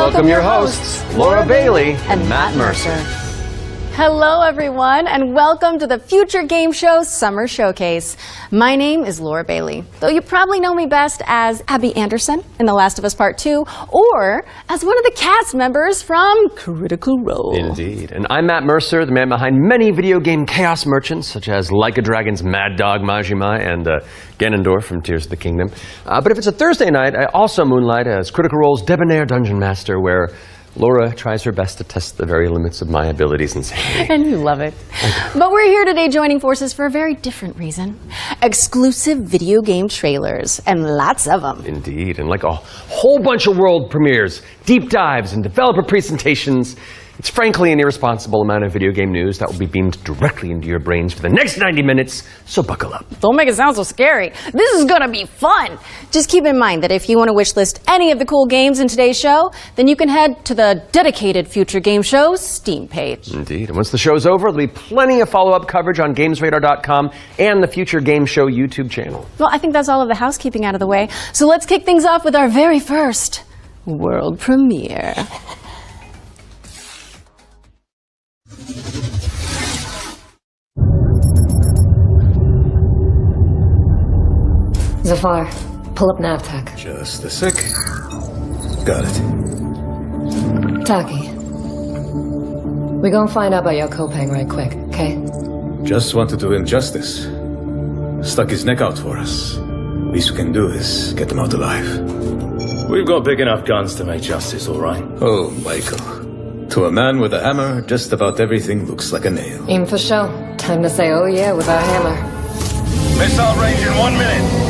welcome your hosts, Laura Bailey and Matt Mercer. Hello, everyone, and welcome to the Future Game Show Summer Showcase. My name is Laura Bailey, though you probably know me best as Abby Anderson in The Last of Us Part 2, or as one of the cast members from Critical Role. Indeed. And I'm Matt Mercer, the man behind many video game chaos merchants, such as Like a Dragon's Mad Dog Majima and Ganondorf from Tears of the Kingdom. But if it's a Thursday night, I also moonlight as Critical Role's debonair dungeon master, where Laura tries her best to test the very limits of my abilities and sanity. And you love it. But we're here today joining forces for a very different reason. Exclusive video game trailers, and lots of them. Indeed, and like a whole bunch of world premieres, deep dives, and developer presentations, it's frankly an irresponsible amount of video game news that will be beamed directly into your brains for the next 90 minutes, so buckle up. Don't make it sound so scary. This is gonna be fun. Just keep in mind that if you want to wishlist any of the cool games in today's show, then you can head to the dedicated Future Game Show Steam page. Indeed, and once the show's over, there'll be plenty of follow-up coverage on GamesRadar.com and the Future Game Show YouTube channel. Well, I think that's all of the housekeeping out of the way, so let's kick things off with our very first world premiere. Zafar, pull up NavTech. Just a sec. Got it. Taki. We gonna find out about your Kopang right quick, okay? Just wanted to do him justice. Stuck his neck out for us. Least we can do is get him out alive. We've got big enough guns to make justice, all right? Oh, Michael. To a man with a hammer, just about everything looks like a nail. Aim for show. Time to say oh yeah with our hammer. Missile range in 1 minute.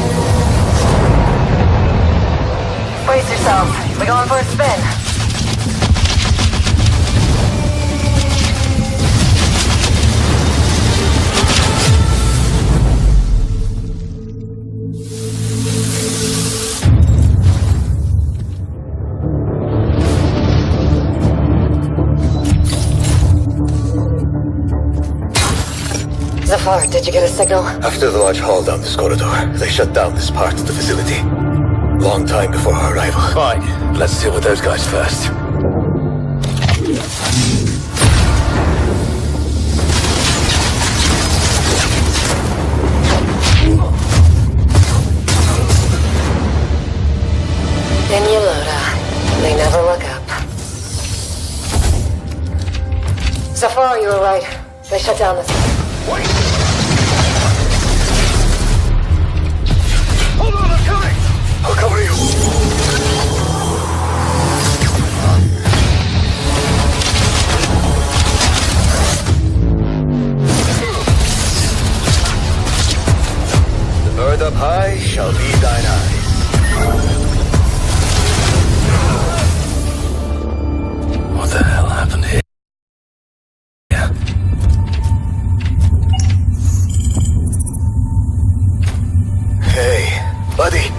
Brace yourselves. We're going for a spin. Zafar, did you get a signal? After the large haul down this corridor, they shut down this part of the facility. Long time before our arrival. Fine, let's deal with those guys first. In Yolota. They never look up. Zafar, you were right. They shut down this... Wait! Hold on, I'm coming! I'll cover you. The bird up high shall be thine eyes. What the hell happened here? Hey, buddy.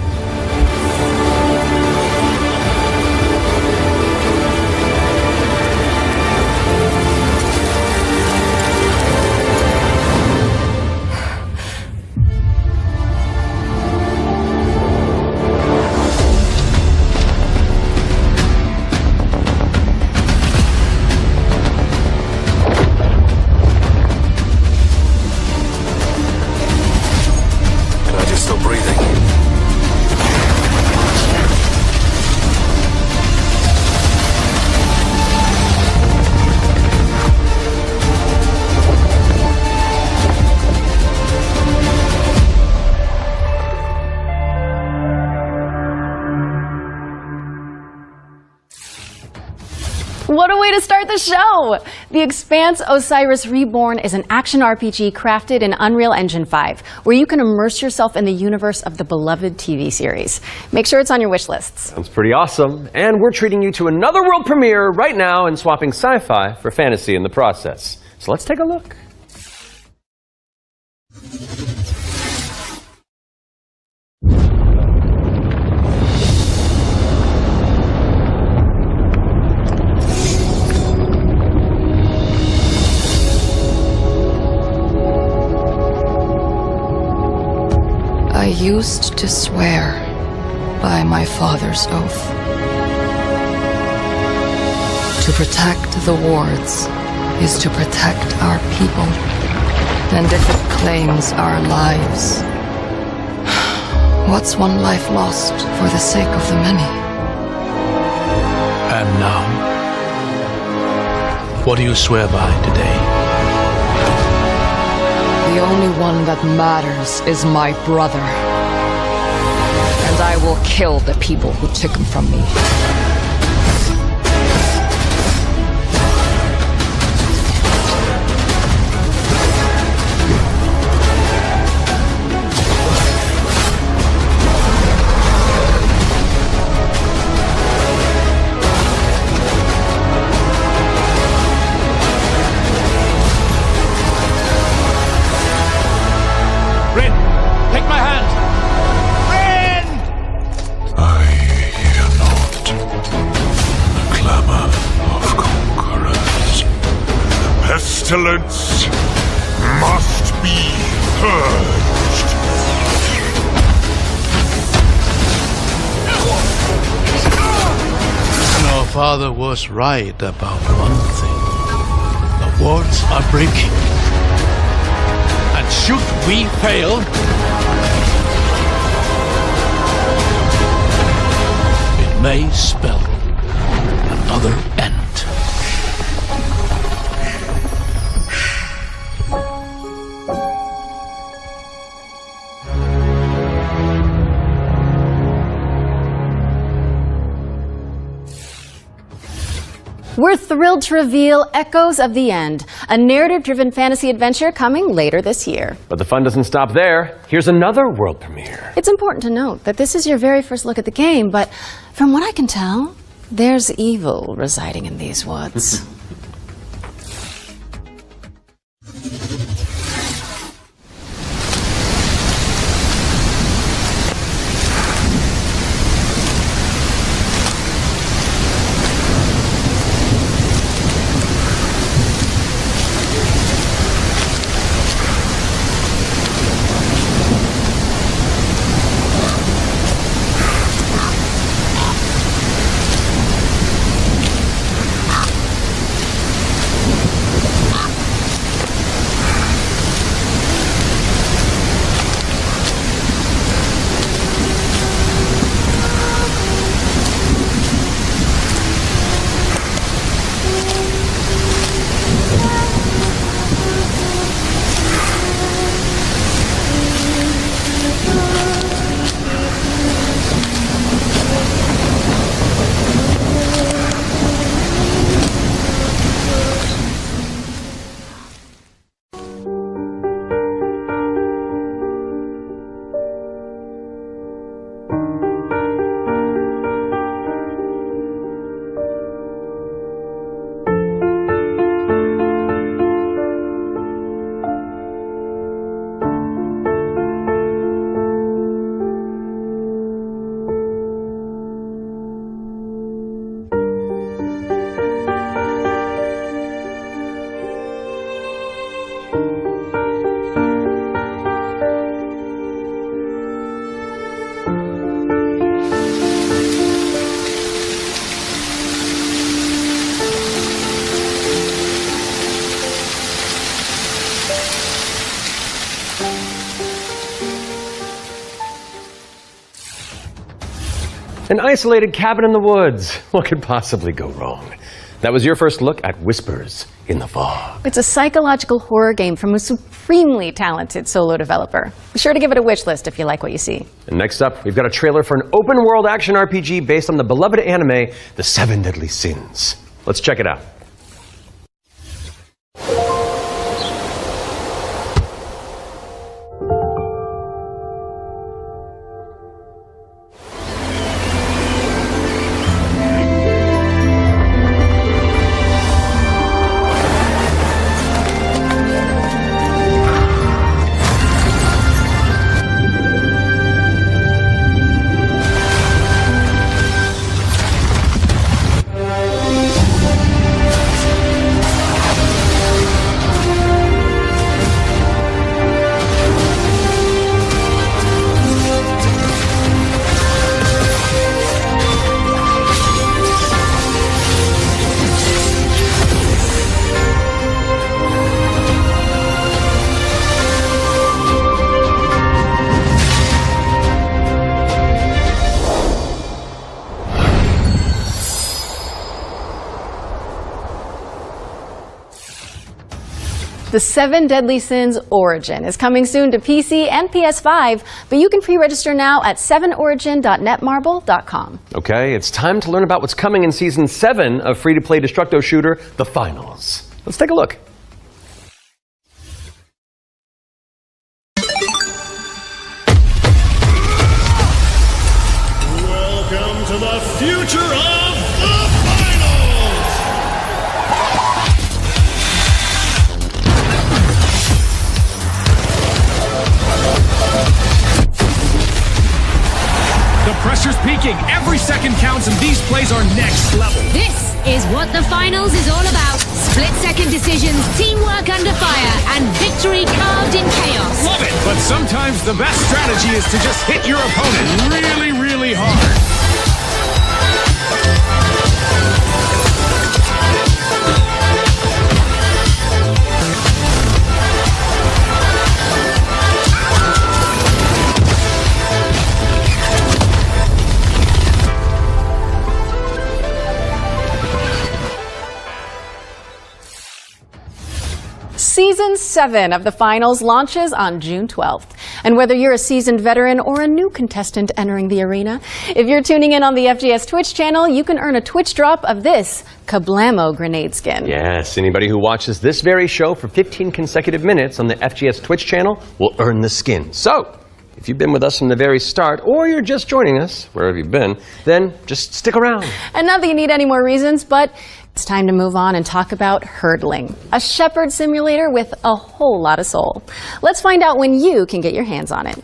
What a way to start the show! The Expanse Osiris Reborn is an action RPG crafted in Unreal Engine 5, where you can immerse yourself in the universe of the beloved TV series. Make sure it's on your wish lists. Sounds pretty awesome. And we're treating you to another world premiere right now and swapping sci-fi for fantasy in the process. So let's take a look. I used to swear by my father's oath. To protect the wards is to protect our people. And if it claims our lives, what's one life lost for the sake of the many? And now, what do you swear by today? The only one that matters is my brother. And I will kill the people who took him from me. Pestilence must be purged. Our father was right about one thing. The wards are breaking. And should we fail, it may spell another end. We're thrilled to reveal Echoes of the End, a narrative-driven fantasy adventure coming later this year. But the fun doesn't stop there. Here's another world premiere. It's important to note that this is your very first look at the game, but from what I can tell, there's evil residing in these woods. An isolated cabin in the woods. What could possibly go wrong? That was your first look at Whispers in the Fog. It's a psychological horror game from a supremely talented solo developer. Be sure to give it a wish list if you like what you see. And next up, we've got a trailer for an open-world action RPG based on the beloved anime, The Seven Deadly Sins. Let's check it out. The 7 Deadly Sins Origin is coming soon to PC and PS5, but you can pre-register now at 7origin.netmarble.com. Okay, it's time to learn about what's coming in Season 7 of free-to-play destructo shooter, The Finals. Let's take a look. Welcome to the future of the finals! The pressure's peaking. Every second counts, and these plays are next level. This is what the finals is all about. Split-second decisions, teamwork under fire, and victory carved in chaos. Love it! But sometimes the best strategy is to just hit your opponent really, really hard. Season 7 of the finals launches on June 12th. And whether you're a seasoned veteran or a new contestant entering the arena, if you're tuning in on the FGS Twitch channel, you can earn a Twitch drop of this Kablamo grenade skin. Yes, anybody who watches this very show for 15 consecutive minutes on the FGS Twitch channel will earn the skin. So, if you've been with us from the very start, or you're just joining us, wherever you've been, then just stick around. And not that you need any more reasons, but it's time to move on and talk about hurdling, a shepherd simulator with a whole lot of soul. Let's find out when you can get your hands on it.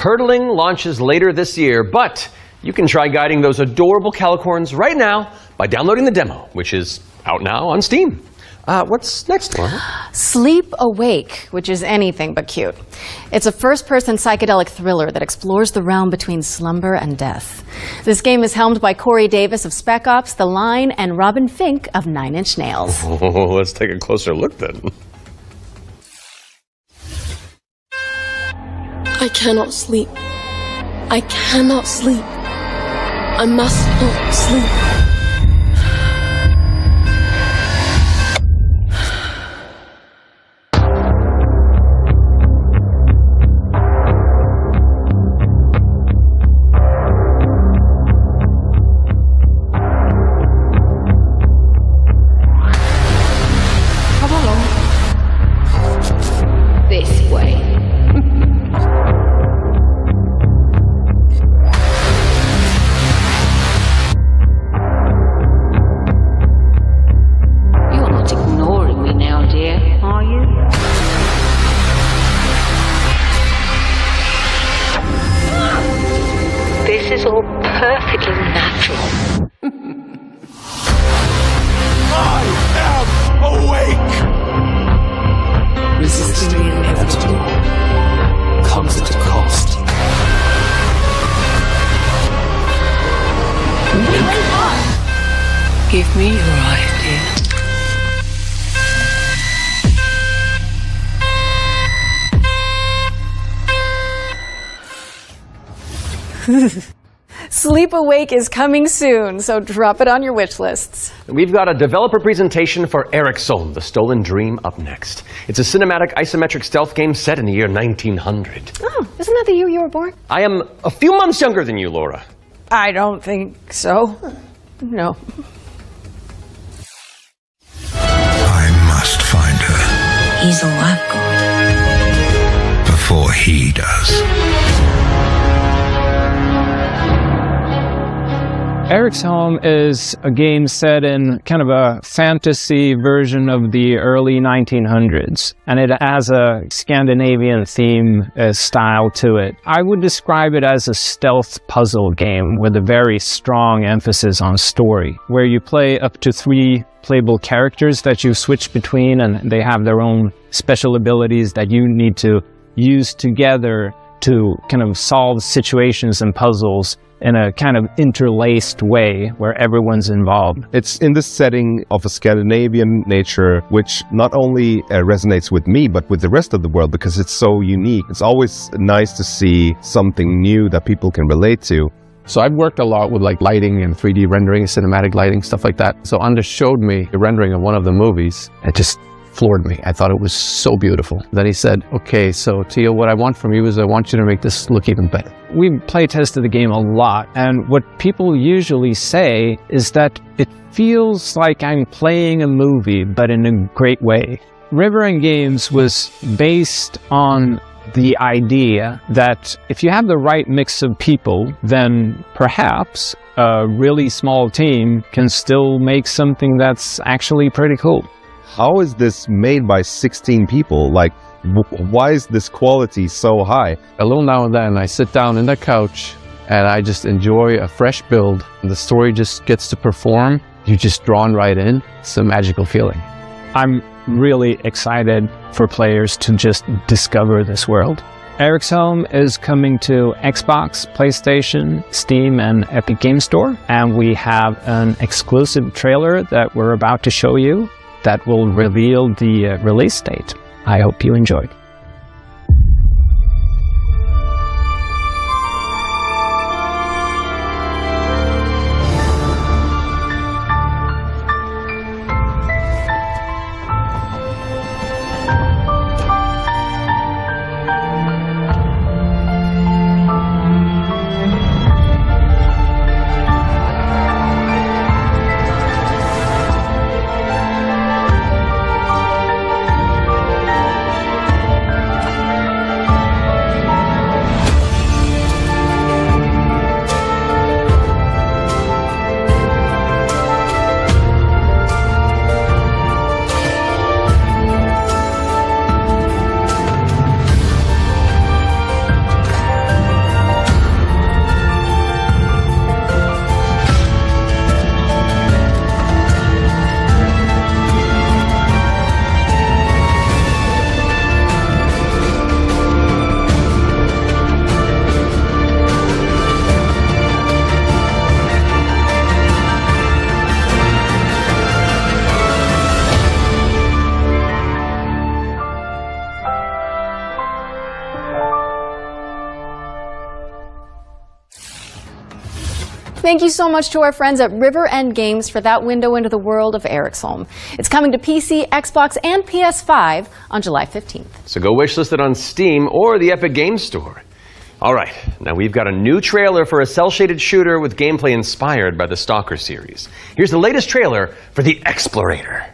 Hurdling launches later this year, but you can try guiding those adorable calicorns right now by downloading the demo, which is out now on Steam. What's next, Laura? Sleep Awake, which is anything but cute. It's a first-person psychedelic thriller that explores the realm between slumber and death. This game is helmed by Corey Davis of Spec Ops: The Line and Robin Fink of 9 Inch Nails. Oh, let's take a closer look then. I cannot sleep. I cannot sleep. I must not sleep. Come along. This way. This is all perfectly natural. I am awake! Resisting the inevitable comes at a cost. Give me your idea. Sleep Awake is coming soon, so drop it on your wish lists. We've got a developer presentation for Ericsson, The Stolen Dream, up next. It's a cinematic isometric stealth game set in the year 1900. Oh, isn't that the year you were born? I am a few months younger than you, Laura. I don't think so. No. I must find her. He's all I've got. Before he does. Apresentação is a game set in kind of a fantasy version of the early 1900s, and it has a Scandinavian theme style to it. I would describe it as a stealth puzzle game with a very strong emphasis on story, where you play up to 3 playable characters that you switch between, and they have their own special abilities that you need to use together to kind of solve situations and puzzles in a kind of interlaced way where everyone's involved. It's in the setting of a Scandinavian nature, which not only resonates with me, but with the rest of the world because it's so unique. It's always nice to see something new that people can relate to. So I've worked a lot with like lighting and 3D rendering, cinematic lighting, stuff like that. So Anders showed me the rendering of one of the movies. It just floored me. I thought it was so beautiful. Then he said, okay, so Teal, what I want from you is I want you to make this look even better. We play tested the game a lot, and what people usually say is that it feels like I'm playing a movie, but in a great way. River and Games was based on the idea that if you have the right mix of people, then perhaps a really small team can still make something that's actually pretty cool. How is this made by 16 people? Like, why is this quality so high? A little now and then I sit down in the couch and I just enjoy a fresh build. The story just gets to perform. You're just drawn right in. It's a magical feeling. I'm really excited for players to just discover this world. Apresentação is coming to Xbox, PlayStation, Steam, and Epic Game Store. And we have an exclusive trailer that we're about to show you that will reveal the release date. I hope you enjoy. Thank you so much to our friends at River End Games for that window into the world of Apresentação. It's coming to PC, Xbox, and PS5 on July 15th. So go wishlist it on Steam or the Epic Games Store. All right, now we've got a new trailer for a cel-shaded shooter with gameplay inspired by the Stalker series. Here's the latest trailer for The Explorator.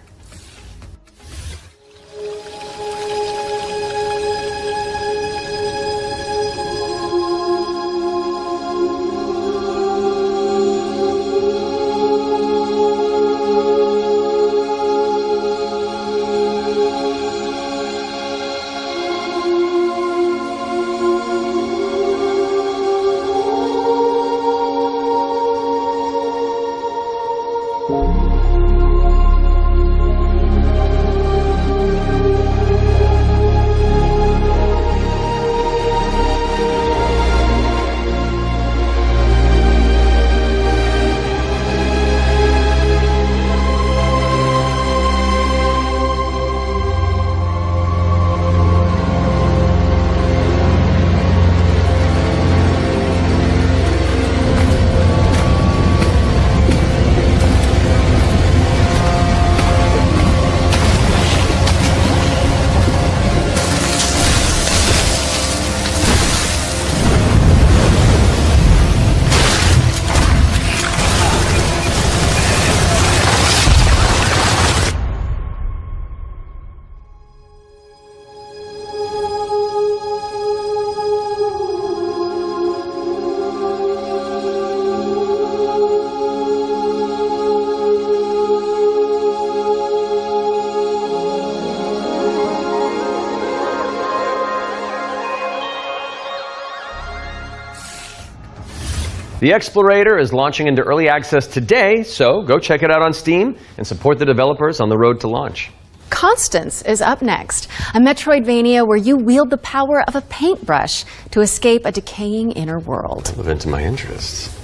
The Explorator is launching into early access today, so go check it out on Steam and support the developers on the road to launch. Constance is up next, a Metroidvania where you wield the power of a paintbrush to escape a decaying inner world. Live into my interests.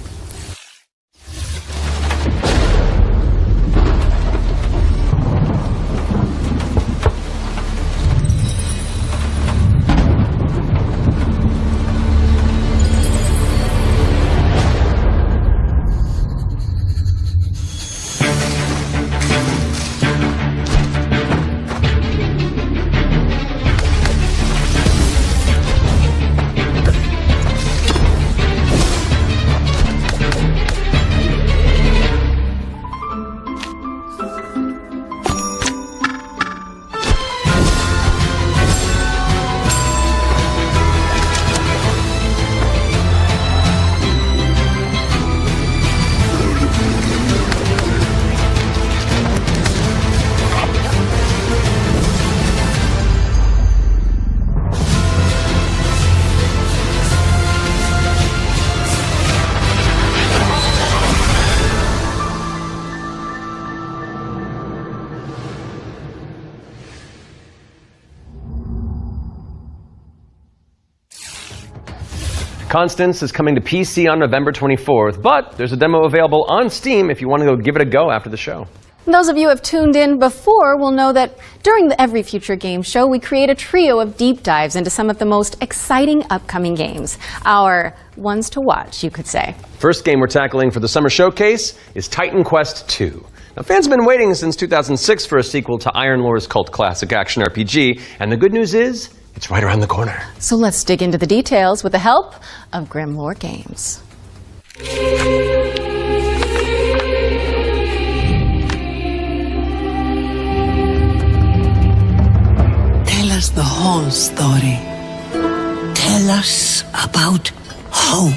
Constance is coming to PC on November 24th, but there's a demo available on Steam if you want to go give it a go after the show. Those of you who have tuned in before will know that during the Every Future Game Show, we create a trio of deep dives into some of the most exciting upcoming games. Our ones to watch, you could say. First game we're tackling for the Summer Showcase is Titan Quest II. Now, fans have been waiting since 2006 for a sequel to Iron Lore's cult classic action RPG, and the good news is, it's right around the corner. So let's dig into the details with the help of Grimlore Games. Tell us the whole story. Tell us about hope.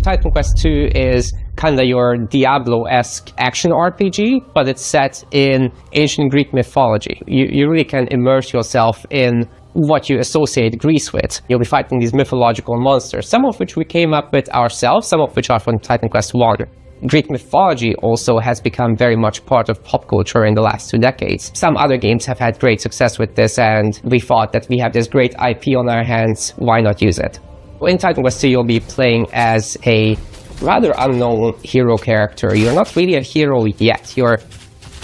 Titan Quest II is kind of your Diablo-esque action RPG, but it's set in ancient Greek mythology. You really can immerse yourself in what you associate Greece with. You'll be fighting these mythological monsters, some of which we came up with ourselves, some of which are from Titan Quest I. Greek mythology also has become very much part of pop culture in the last 2 decades. Some other games have had great success with this, and we thought that we have this great IP on our hands, why not use it? In Titan Quest II, you'll be playing as a rather unknown hero character. You're not really a hero yet. You're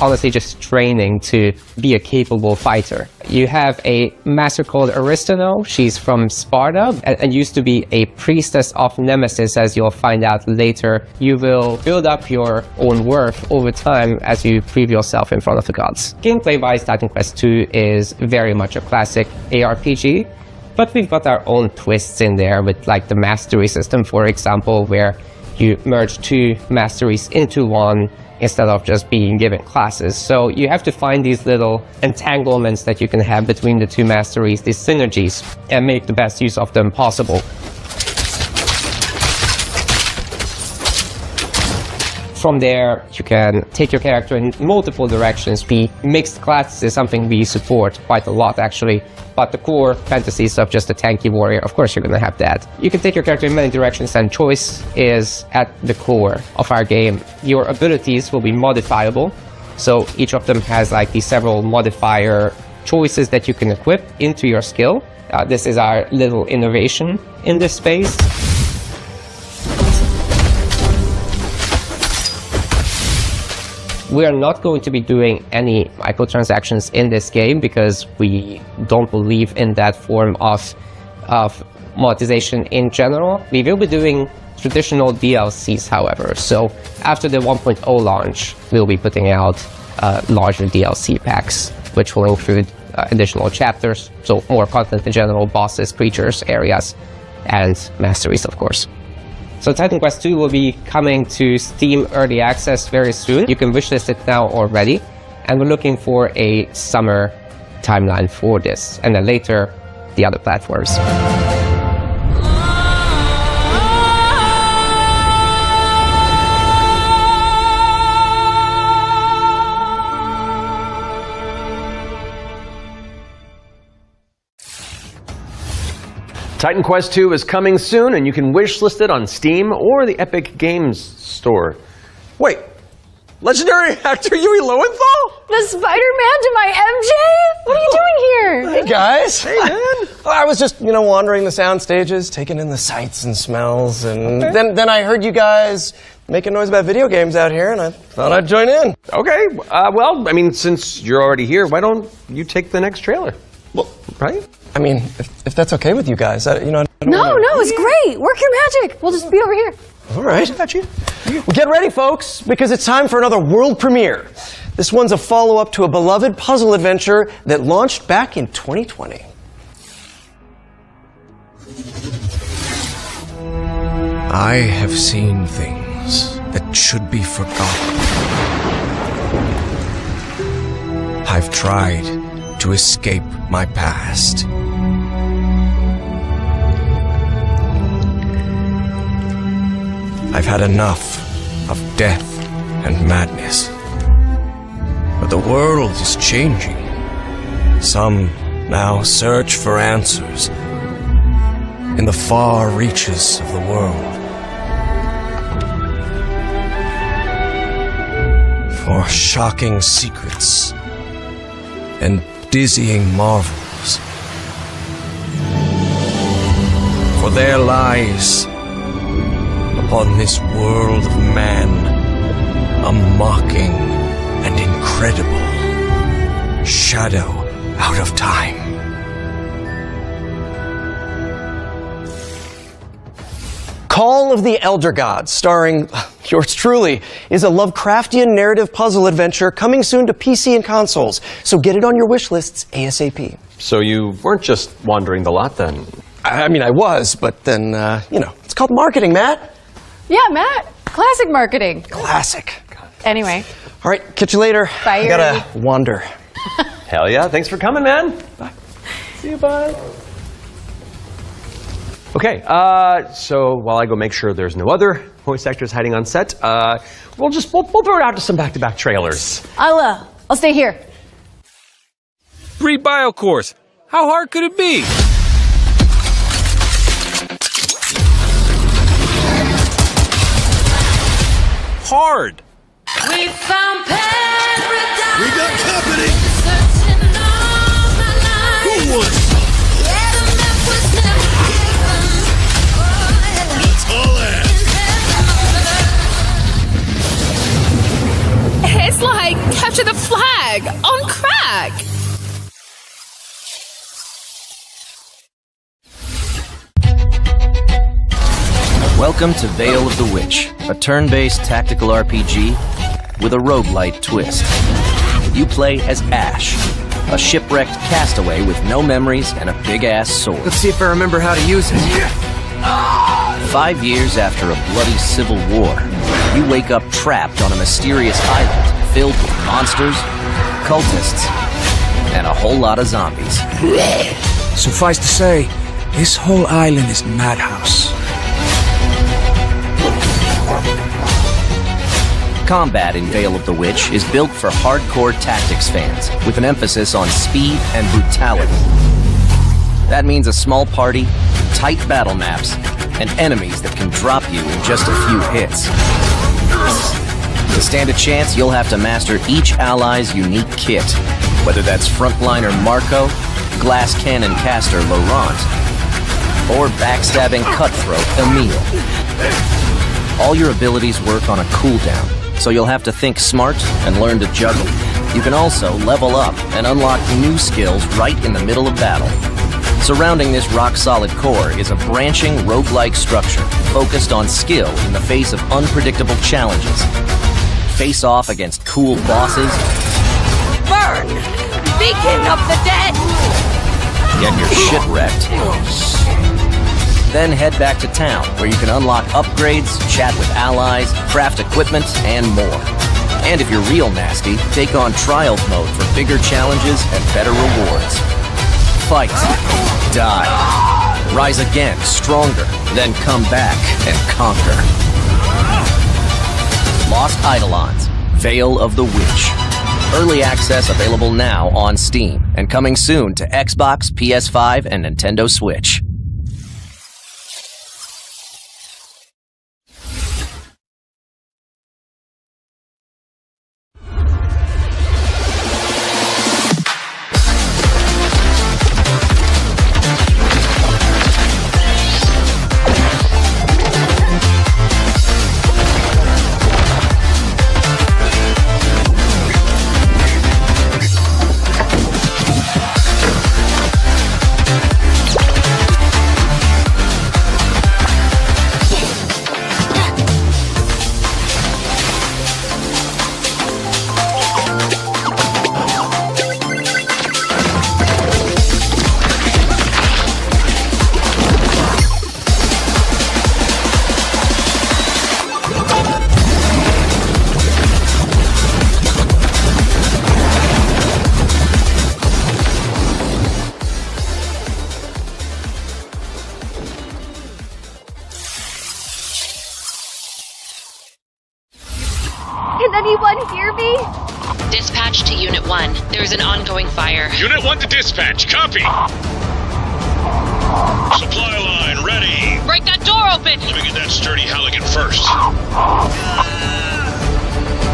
honestly just training to be a capable fighter. You have a master called Aristano. She's from Sparta and used to be a priestess of Nemesis, as you'll find out later. You will build up your own worth over time as you prove yourself in front of the gods. Gameplay-wise, Titan Quest II is very much a classic ARPG, but we've got our own twists in there with like the mastery system, for example, where you merge 2 masteries into one instead of just being given classes. So you have to find these little entanglements that you can have between the 2 masteries, these synergies, and make the best use of them possible. From there, you can take your character in multiple directions. The mixed class is something we support quite a lot, actually. But the core fantasy stuff, just a tanky warrior, of course you're going to have that. You can take your character in many directions, and choice is at the core of our game. Your abilities will be modifiable. So each of them has like these several modifier choices that you can equip into your skill. This is our little innovation in this space. We are not going to be doing any microtransactions in this game because we don't believe in that form of monetization in general. We will be doing traditional DLCs, however. So after the 1.0 launch, we'll be putting out larger DLC packs, which will include additional chapters, so more content in general, bosses, creatures, areas, and masteries, of course. So Titan Quest II will be coming to Steam Early Access very soon. You can wishlist it now already. And we're looking for a summer timeline for this. And then later, the other platforms. Titan Quest 2 is coming soon, and you can wishlist it on Steam or the Epic Games Store. Wait, legendary actor Yui Lowenthal? The Spider-Man to my MJ? What are you doing here? Hey guys. Hey man. I was just, wandering the sound stages, taking in the sights and smells, and then I heard you guys making noise about video games out here, and I thought I'd join in. Okay, well, since you're already here, why don't you take the next trailer? Well, right? If that's okay with you guys, I don't No, it's great. Work your magic. We'll just be over here. All right. Got you. Well, get ready, folks, because it's time for another world premiere. This one's a follow-up to a beloved puzzle adventure that launched back in 2020. I have seen things that should be forgotten. I've tried to escape my past. I've had enough of death and madness. But the world is changing. Some now search for answers in the far reaches of the world. For shocking secrets and dizzying marvels. For there lies upon this world of man a mocking and incredible shadow out of time. Call of the Elder Gods, starring yours truly, is a Lovecraftian narrative puzzle adventure coming soon to PC and consoles. So get it on your wish lists ASAP. So you weren't just wandering the lot then? I was, but then, it's called marketing, Matt. Yeah, Matt. Classic marketing. Classic. Anyway. All right, catch you later. Bye, I gotta wander. Hell yeah, thanks for coming, man. Bye. See you, bye. Okay, so while I go make sure there's no other voice actors hiding on set, we'll throw it out to some back-to-back trailers. I'll stay here. Free bio course. How hard could it be? Hard. We found paradise. We got company. Who wants some? Let's haul ass. It's like capture the flag on crack. Welcome to Veil of the Witch, a turn-based tactical RPG with a roguelite twist. You play as Ash, a shipwrecked castaway with no memories and a big-ass sword. Let's see if I remember how to use it. 5 years after a bloody civil war, you wake up trapped on a mysterious island filled with monsters, cultists, and a whole lot of zombies. Suffice to say, this whole island is madhouse. Combat in Veil of the Witch is built for hardcore tactics fans, with an emphasis on speed and brutality. That means a small party, tight battle maps, and enemies that can drop you in just a few hits. To stand a chance, you'll have to master each ally's unique kit, whether that's frontliner Marco, glass cannon caster Laurent, or backstabbing cutthroat Emile. All your abilities work on a cooldown, so you'll have to think smart and learn to juggle. You can also level up and unlock new skills right in the middle of battle. Surrounding this rock-solid core is a branching roguelike structure focused on skill in the face of unpredictable challenges. Face off against cool bosses. Burn! Beacon of the dead! Get your shit wrecked. Then head back to town, where you can unlock upgrades, chat with allies, craft equipment, and more. And if you're real nasty, take on Trials mode for bigger challenges and better rewards. Fight. Die. Rise again, stronger, then come back and conquer. Lost Eidolons, Veil of the Witch. Early access available now on Steam, and coming soon to Xbox, PS5, and Nintendo Switch. Can anyone hear me? Dispatch to Unit 1. There's an ongoing fire. Unit 1 to dispatch. Copy. Supply line ready. Break that door open. Let me get that sturdy Halligan first.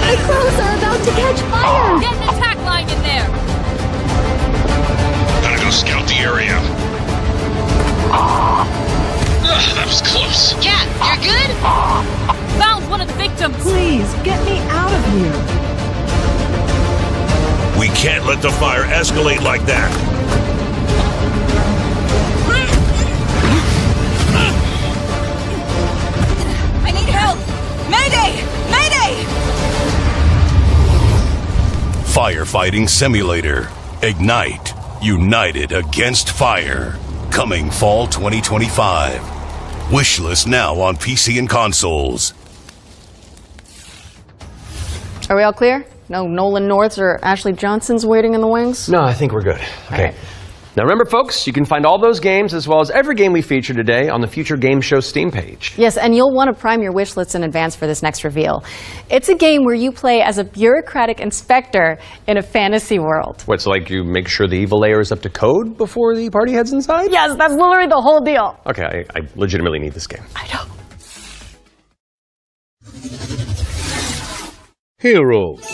The crows are about to catch fire. Get an attack line in there. Gotta go scout the area. That was close. Cat, you're good? Found one of the victims. Please, get me out of here. We can't let the fire escalate like that. I need help. Mayday! Mayday! Firefighting Simulator. Ignite. United Against Fire. Coming fall 2025. Wishlist now on PC and consoles. Are we all clear? No Nolan Norths or Ashley Johnsons waiting in the wings? No, I think we're good. Okay. Right. Now remember, folks, you can find all those games as well as every game we feature today on the Future Game Show Steam page. Yes, and you'll want to prime your wish lists in advance for this next reveal. It's a game where you play as a bureaucratic inspector in a fantasy world. What's like you make sure the evil layer is up to code before the party heads inside? Yes, that's literally the whole deal. Okay, I legitimately need this game. I know. Heroes.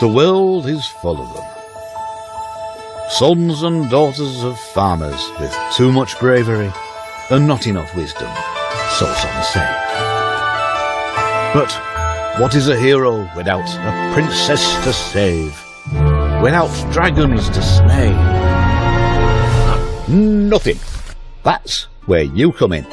The world is full of them. Sons and daughters of farmers with too much bravery and not enough wisdom, so some say. But what is a hero without a princess to save? Without dragons to slay? Nothing. That's where you come in.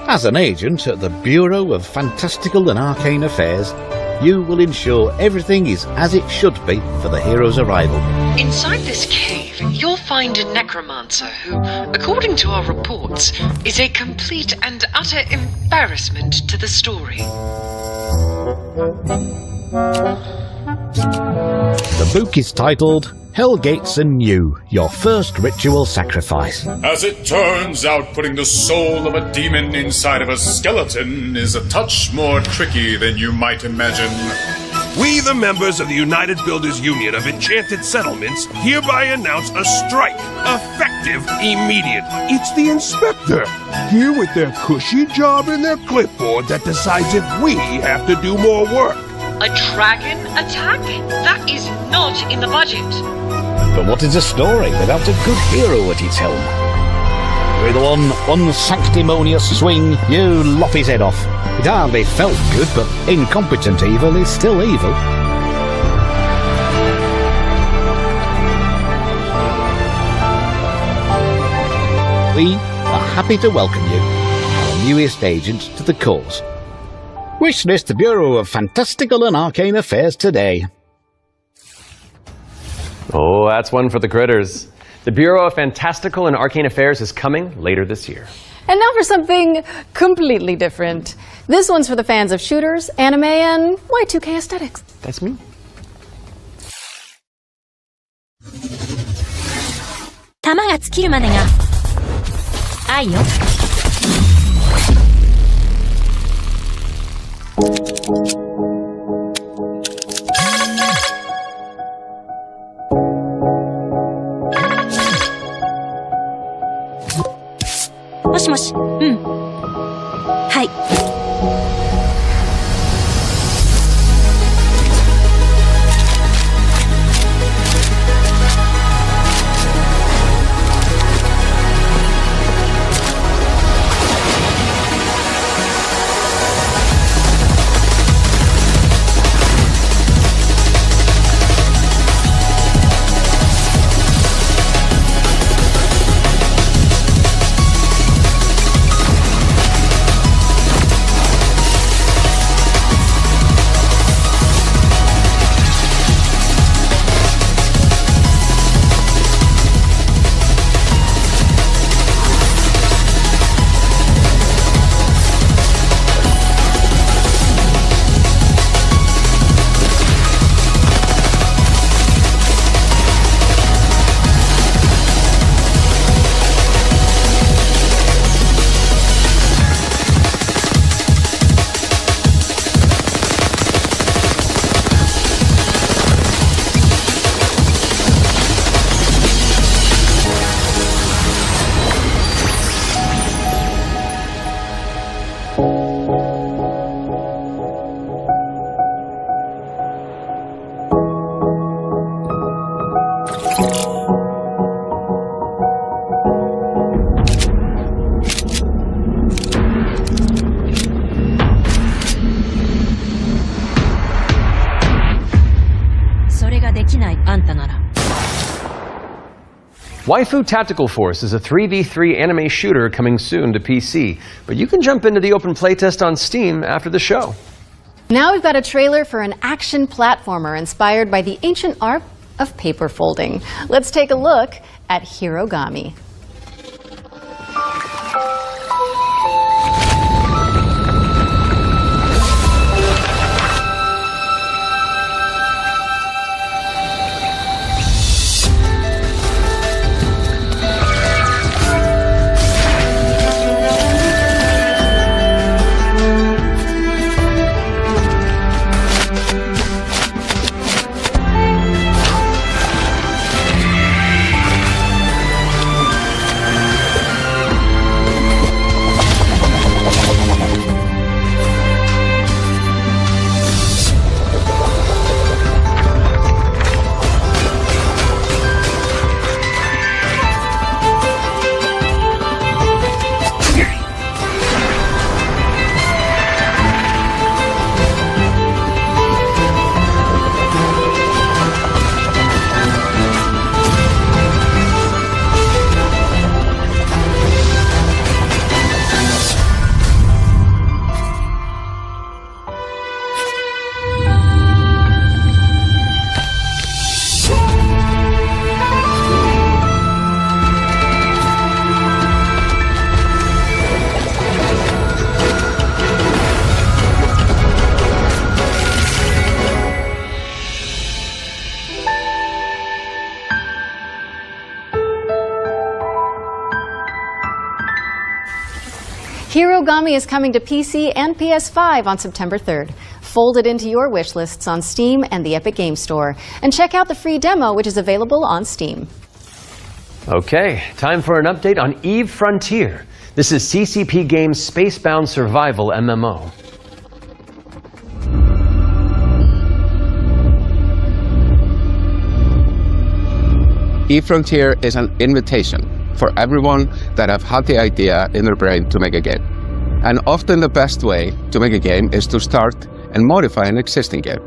As an agent at the Bureau of Fantastical and Arcane Affairs, you will ensure everything is as it should be for the hero's arrival. Inside this cave, you'll find a necromancer who, according to our reports, is a complete and utter embarrassment to the story. The book is titled Hellgates Anew, Your First Ritual Sacrifice. As it turns out, putting the soul of a demon inside of a skeleton is a touch more tricky than you might imagine. We, the members of the United Builders Union of Enchanted Settlements, hereby announce a strike, effective immediate. It's the inspector, here with their cushy job and their clipboard that decides if we have to do more work. A dragon attack? That is not in the budget. But what is a story without a good hero at its helm? With one unsanctimonious swing, you lop his head off. It hardly felt good, but incompetent evil is still evil. We are happy to welcome you, our newest agent to the cause. Wishlist Bureau of Fantastical and Arcane Affairs today. Oh, that's one for the critters. The Bureau of Fantastical and Arcane Affairs is coming later this year. And now for something completely different. This one's for the fans of shooters, anime, and Y2K aesthetics. That's me. しないあんたなら Waifu Tactical Force is a 3v3 anime shooter coming soon to PC, but you can jump into the open playtest on Steam after the show. Now we've got a trailer for an action platformer inspired by the ancient art of paper folding. Let's take a look at Hirogami. Hirogami is coming to PC and PS5 on September 3rd. Fold it into your wish lists on Steam and the Epic Games Store. And check out the free demo, which is available on Steam. Okay, time for an update on Eve Frontier. This is CCP Games' Spacebound Survival MMO. Eve Frontier is an invitation for everyone that have had the idea in their brain to make a game. And often the best way to make a game is to start and modify an existing game.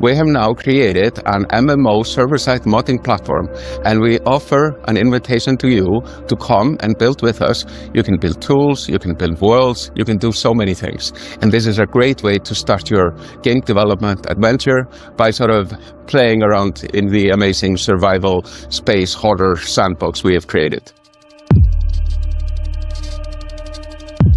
We have now created an MMO server-side modding platform, and we offer an invitation to you to come and build with us. You can build tools, you can build worlds, you can do so many things. And this is a great way to start your game development adventure by sort of playing around in the amazing survival space horror sandbox we have created.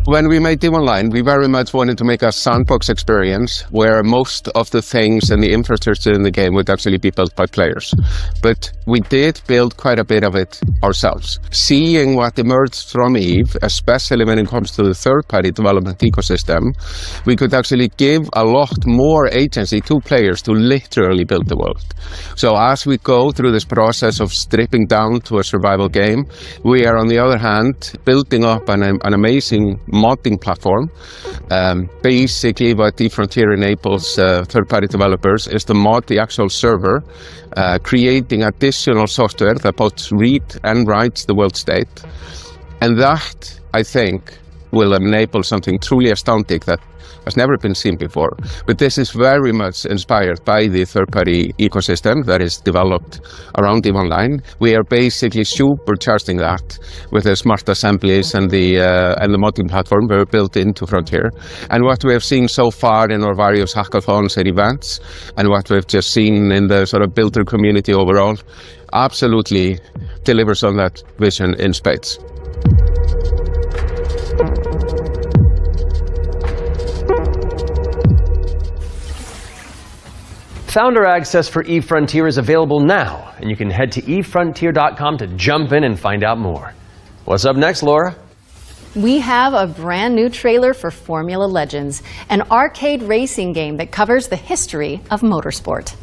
When we made Dev Online, we very much wanted to make a sandbox experience where most of the things and the infrastructure in the game would actually be built by players. But we did build quite a bit of it ourselves. Seeing what emerged from Eve, especially when it comes to the third-party development ecosystem, we could actually give a lot more agency to players to literally build the world. So as we go through this process of stripping down to a survival game, we are on the other hand building up an amazing modding platform. Basically what Eve Frontier enables third-party developers is to mod the actual server, creating additional software that both read and writes the world state. And that, I think, will enable something truly astounding that has never been seen before. But this is very much inspired by the third-party ecosystem that is developed around Dev Online. We are basically supercharging that with the smart assemblies and the modding platform we built into Frontier. And what we have seen so far in our various hackathons and events, and what we've just seen in the sort of builder community overall, absolutely delivers on that vision in spades. Founder access for Eve Frontier is available now, and you can head to evefrontier.com to jump in and find out more. What's up next, Laura? We have a brand new trailer for Formula Legends, an arcade racing game that covers the history of motorsport.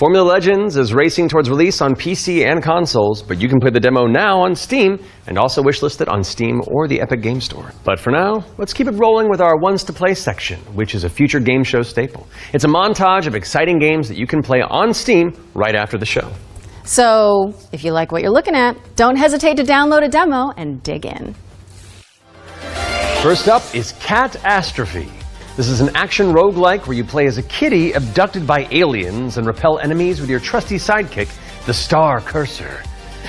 Formula Legends is racing towards release on PC and consoles, but you can play the demo now on Steam and also wishlist it on Steam or the Epic Game Store. But for now, let's keep it rolling with our Ones to Play section, which is a future game show staple. It's a montage of exciting games that you can play on Steam right after the show. So, if you like what you're looking at, don't hesitate to download a demo and dig in. First up is Catastrophe. This is an action roguelike where you play as a kitty abducted by aliens and repel enemies with your trusty sidekick, the Star Cursor.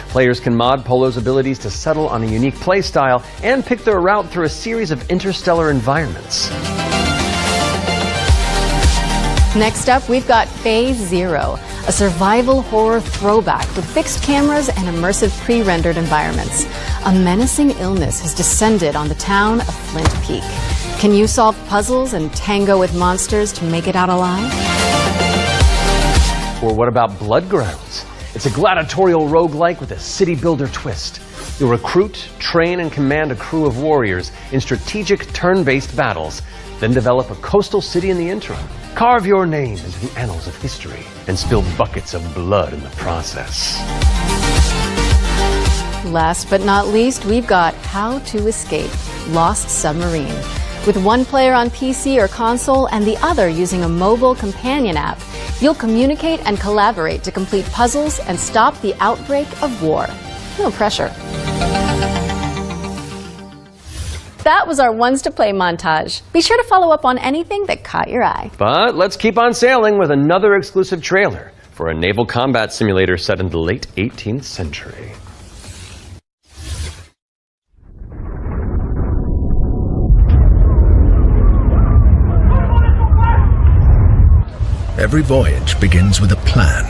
Players can mod Polo's abilities to settle on a unique playstyle and pick their route through a series of interstellar environments. Next up, we've got Phase Zero, a survival horror throwback with fixed cameras and immersive pre-rendered environments. A menacing illness has descended on the town of Flint Peak. Can you solve puzzles and tango with monsters to make it out alive? Or what about Bloodgrounds? It's a gladiatorial roguelike with a city builder twist. You'll recruit, train, and command a crew of warriors in strategic turn-based battles, then develop a coastal city in the interim. Carve your name into the annals of history and spill buckets of blood in the process. Last but not least, we've got How to Escape, Lost Submarine. With one player on PC or console and the other using a mobile companion app, you'll communicate and collaborate to complete puzzles and stop the outbreak of war. No pressure. That was our Ones to Play montage. Be sure to follow up on anything that caught your eye. But let's keep on sailing with another exclusive trailer for a naval combat simulator set in the late 18th century. Every voyage begins with a plan.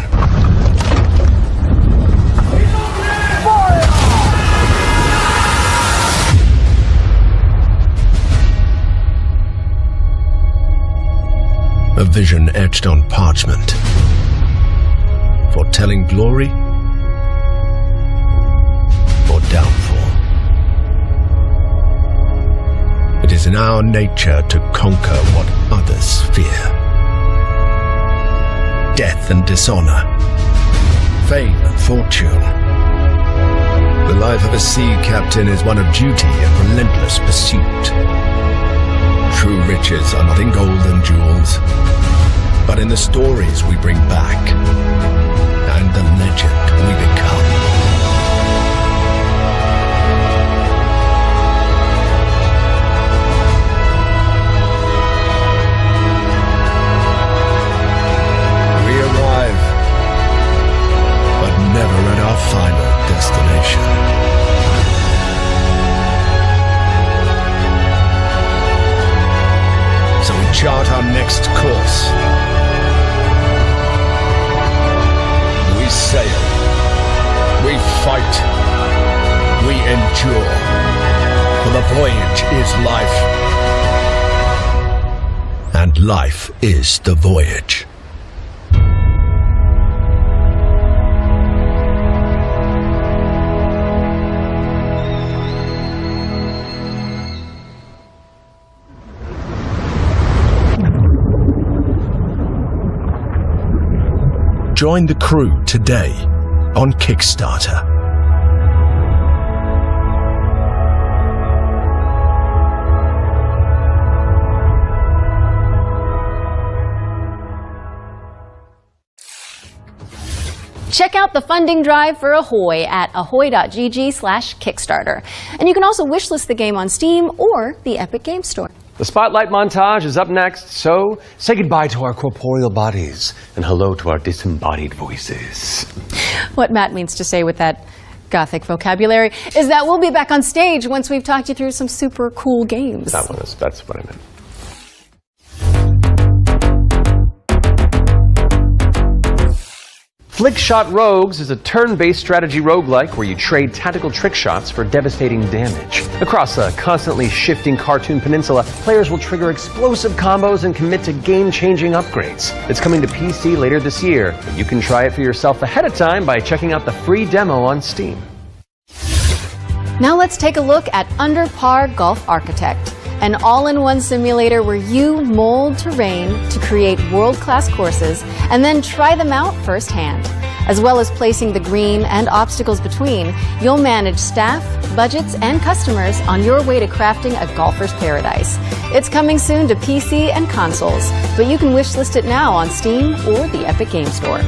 A vision etched on parchment, foretelling glory or downfall. It is in our nature to conquer what others fear. Death and dishonor, fame and fortune. The life of a sea captain is one of duty and relentless pursuit. True riches are not in gold and jewels, but in the stories we bring back and the legend we become. Never at our final destination. So we chart our next course. We sail. We fight. We endure. For the voyage is life. And life is the voyage. Join the crew today on Kickstarter. Check out the funding drive for Ahoy at ahoy.gg/Kickstarter. And you can also wishlist the game on Steam or the Epic Game Store. The Spotlight montage is up next, so say goodbye to our corporeal bodies and hello to our disembodied voices. What Matt means to say with that gothic vocabulary is that we'll be back on stage once we've talked you through some super cool games. That's what I meant. Flickshot Rogues is a turn-based strategy roguelike where you trade tactical trick shots for devastating damage. Across a constantly shifting cartoon peninsula, players will trigger explosive combos and commit to game-changing upgrades. It's coming to PC later this year, but you can try it for yourself ahead of time by checking out the free demo on Steam. Now let's take a look at Under Par Golf Architect. an all-in-one simulator where you mold terrain to create world-class courses and then try them out firsthand. As well as placing the green and obstacles between, you'll manage staff, budgets, and customers on your way to crafting a golfer's paradise. It's coming soon to PC and consoles, but you can wishlist it now on Steam or the Epic Game Store.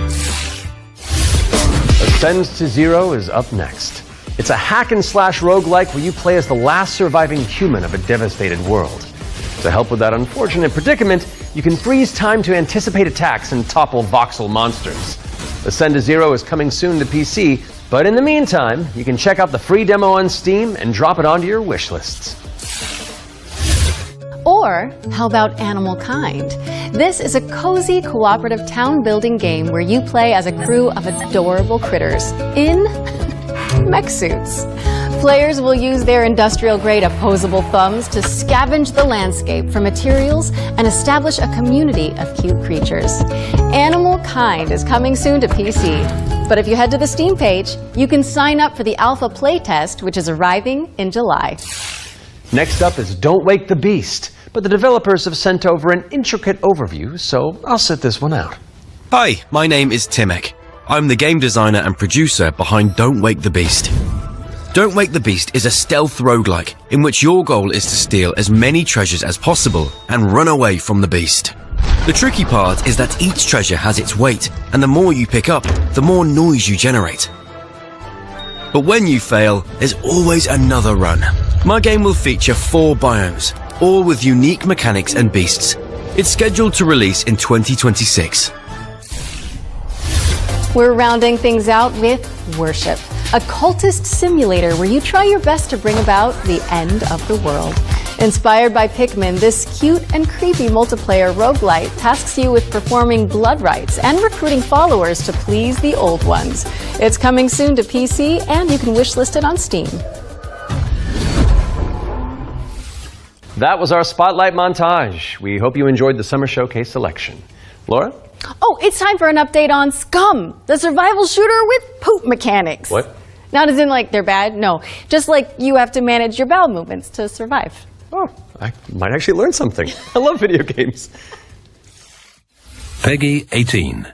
Ascend to Zero is up next. It's a hack-and-slash roguelike where you play as the last surviving human of a devastated world. To help with that unfortunate predicament, you can freeze time to anticipate attacks and topple voxel monsters. Ascend to Zero is coming soon to PC, but in the meantime, you can check out the free demo on Steam and drop it onto your wish lists. Or how about Animal Kind? This is a cozy cooperative town-building game where you play as a crew of adorable critters in mech suits. Players will use their industrial-grade opposable thumbs to scavenge the landscape for materials and establish a community of cute creatures. Animal Kind is coming soon to PC. But if you head to the Steam page, you can sign up for the alpha playtest, which is arriving in July. Next up is Don't Wake the Beast, but the developers have sent over an intricate overview, so I'll sit this one out. Hi, my name is Timek. I'm the game designer and producer behind Don't Wake the Beast. Don't Wake the Beast is a stealth roguelike in which your goal is to steal as many treasures as possible and run away from the beast. The tricky part is that each treasure has its weight, and the more you pick up, the more noise you generate. But when you fail, there's always another run. My game will feature 4 biomes, all with unique mechanics and beasts. It's scheduled to release in 2026. We're rounding things out with Worship, a cultist simulator where you try your best to bring about the end of the world. Inspired by Pikmin, this cute and creepy multiplayer roguelite tasks you with performing blood rites and recruiting followers to please the old ones. It's coming soon to PC, and you can wishlist it on Steam. That was our Spotlight montage. We hope you enjoyed the Summer Showcase selection. Laura? Oh, it's time for an update on Scum, the survival shooter with poop mechanics. What? Not as in like they're bad, no. Just like you have to manage your bowel movements to survive. Oh, I might actually learn something. I love video games. Peggy 18.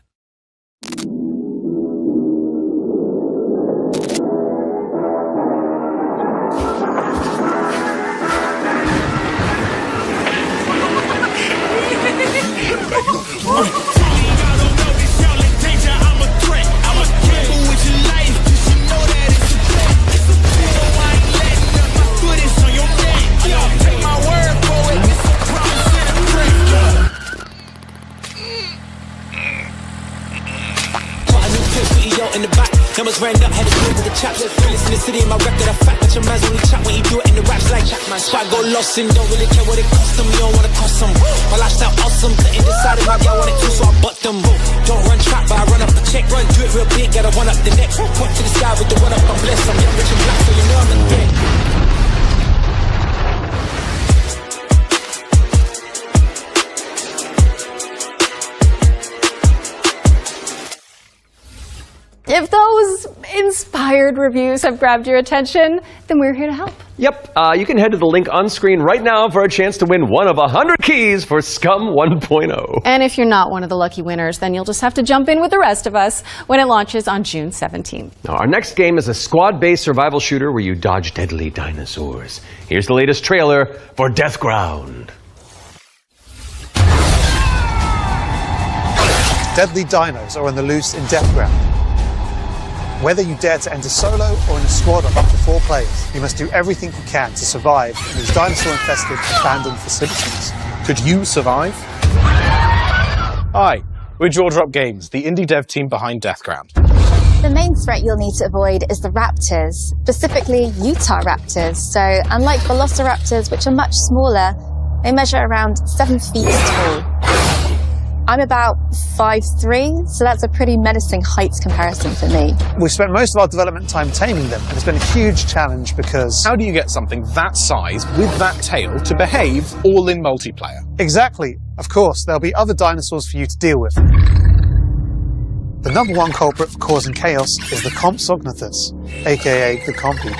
In the back, numbers ran up, had to go to the chaps. Fearless in the city, my record, I fact that your man's only chat when you do it in the raps like Jackman. Spot go lost and don't really care what it cost them. You don't wanna cost them. My lifestyle awesome, couldn't decide if my gal wanted to, so I butt them. Don't run trap, but I run up the check. Run, do it real big, gotta one up the next. Point to the sky with the one up, I'm blessed. I'm young, rich and black, so you know I'm a threat. If those inspired reviews have grabbed your attention, then we're here to help. Yep, you can head to the link on screen right now for a chance to win one of 100 keys for Scum 1.0. And if you're not one of the lucky winners, then you'll just have to jump in with the rest of us when it launches on June 17th. Now, our next game is a squad-based survival shooter where you dodge deadly dinosaurs. Here's the latest trailer for Death Ground. Deadly dinos are on the loose in Death Ground. Whether you dare to enter solo or in a squad of up to 4 players, you must do everything you can to survive in these dinosaur-infested, abandoned facilities. Could you survive? Hi, we're Jaw Drop Games, the indie dev team behind Deathground. The main threat you'll need to avoid is the raptors, specifically Utah raptors. So unlike velociraptors, which are much smaller, they measure around 7 feet tall. I'm about 5'3", so that's a pretty menacing height comparison for me. We've spent most of our development time taming them, and it's been a huge challenge because... How do you get something that size with that tail to behave all in multiplayer? Exactly. Of course, there'll be other dinosaurs for you to deal with. The #1 culprit for causing chaos is the Compsognathus, aka the Compy.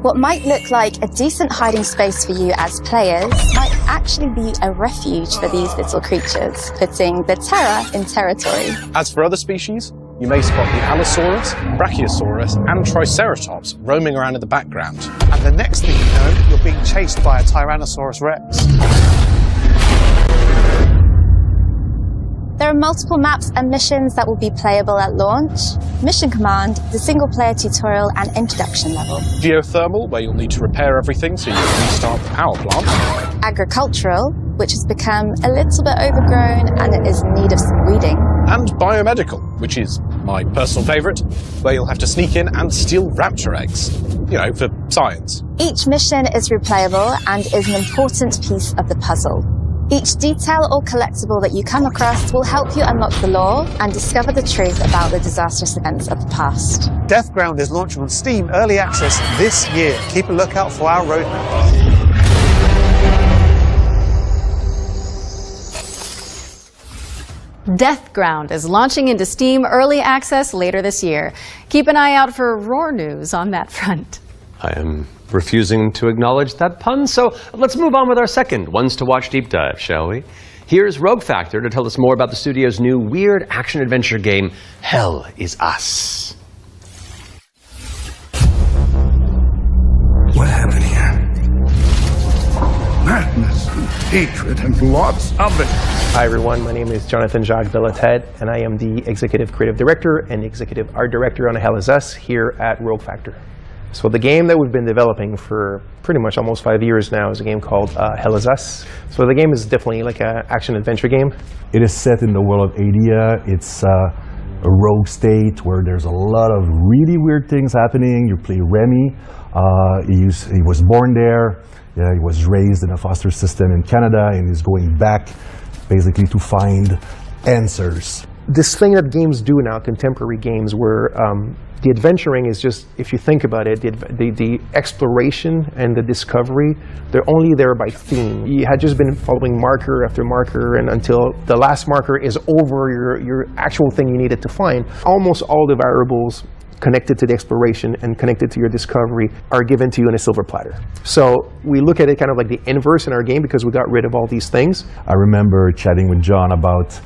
What might look like a decent hiding space for you as players might actually be a refuge for these little creatures, putting the terror in territory. As for other species, you may spot the Allosaurus, Brachiosaurus, and Triceratops roaming around in the background. And the next thing you know, you're being chased by a Tyrannosaurus Rex. There are multiple maps and missions that will be playable at launch. Mission Command, the single-player tutorial and introduction level. Geothermal, where you'll need to repair everything so you can restart the power plant. Agricultural, which has become a little bit overgrown and it is in need of some weeding. And Biomedical, which is my personal favourite, where you'll have to sneak in and steal raptor eggs. You know, for science. Each mission is replayable and is an important piece of the puzzle. Each detail or collectible that you come across will help you unlock the lore and discover the truth about the disastrous events of the past. Deathground is launching on Steam Early Access this year. Keep a lookout for our roadmap. Deathground is launching into Steam Early Access later this year. Keep an eye out for Roar news on that front. I am refusing to acknowledge that pun, so let's move on with our second Ones to Watch deep dive, shall we? Here's Rogue Factor to tell us more about the studio's new weird action-adventure game, Hell Is Us. What happened here? Madness and hatred and lots of it. Hi everyone, my name is Jonathan Jacques Delated, and I am the Executive Creative Director and Executive Art Director on Hell Is Us here at Rogue Factor. So the game that we've been developing for pretty much almost 5 years now is a game called Hell Is Us. So the game is definitely like an action-adventure game. It is set in the world of Adia. It's a rogue state where there's a lot of really weird things happening. You play Remy. He was born there. Yeah, he was raised in a foster system in Canada, and he's going back basically to find answers. This thing that games do now, contemporary games, where the adventuring is just, if you think about it, the exploration and the discovery, they're only there by theme. You had just been following marker after marker, and until the last marker is over your actual thing you needed to find. Almost all the variables connected to the exploration and connected to your discovery are given to you in a silver platter. So we look at it kind of like the inverse in our game because we got rid of all these things. I remember chatting with John about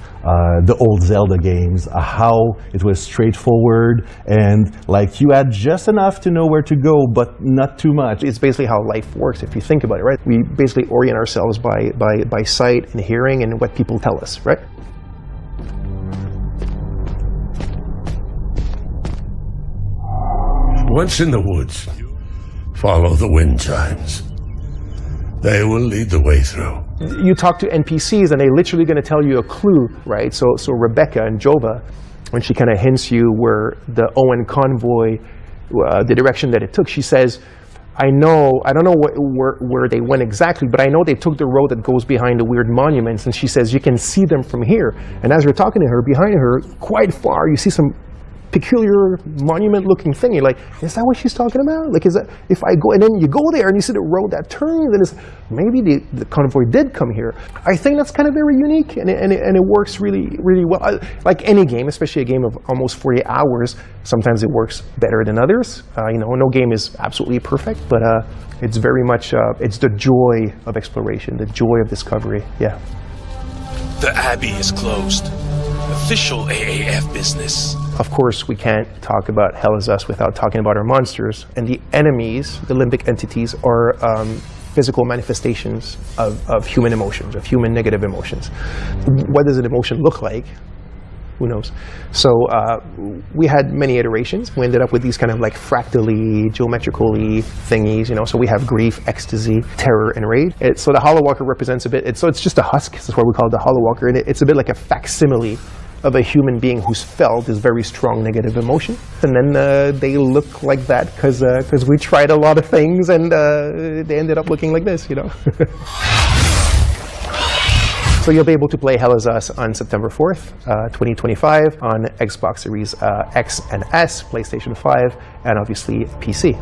the old Zelda games, how it was straightforward and like you had just enough to know where to go, but not too much. It's basically how life works if you think about it, right? We basically orient ourselves by sight and hearing and what people tell us, right? Once in the woods, follow the wind chimes. They will lead the way through. You talk to NPCs and they're literally going to tell you a clue, right? So Rebecca and Jova, when she kind of hints you where the Owen convoy, the direction that it took, she says, I don't know where they went exactly, but I know they took the road that goes behind the weird monuments. And she says, you can see them from here. And as you're talking to her, behind her, quite far, you see some peculiar monument-looking thing. You're like, is that what she's talking about? Like, is that if I go and then you go there and you see the road that turns, then it's maybe the convoy did come here. I think that's kind of very unique, and it works really, really well. Like any game, especially a game of almost 40 hours, sometimes it works better than others. No game is absolutely perfect, but it's very much it's the joy of exploration, the joy of discovery. Yeah. The Abbey is closed. Official AAF business. Of course, we can't talk about Hell Is Us without talking about our monsters. And the enemies, the limbic entities, are physical manifestations of human emotions, of human negative emotions. What does an emotion look like? Who knows? So we had many iterations. We ended up with these kind of like fractally, geometrically thingies, So we have grief, ecstasy, terror, and rage. So the Hollow Walker represents a bit, so it's just a husk. That's why we call it the Hollow Walker. And it's a bit like a facsimile of a human being who's felt this very strong negative emotion. And then they look like that because we tried a lot of things and they ended up looking like this, So you'll be able to play Hell Is Us on September 4th, 2025 on Xbox Series X and S, PlayStation 5, and obviously PC.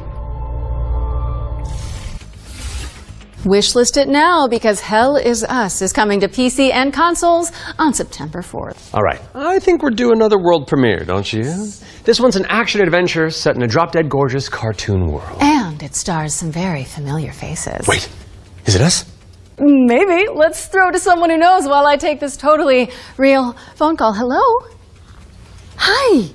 Wishlist it now because Hell Is Us is coming to PC and consoles on September 4th. All right, I think we're due another world premiere, don't you? This one's an action-adventure set in a drop-dead gorgeous cartoon world. And And it stars some very familiar faces. Wait, is it us? Maybe. Let's throw to someone who knows while I take this totally real phone call. Hello? Hi.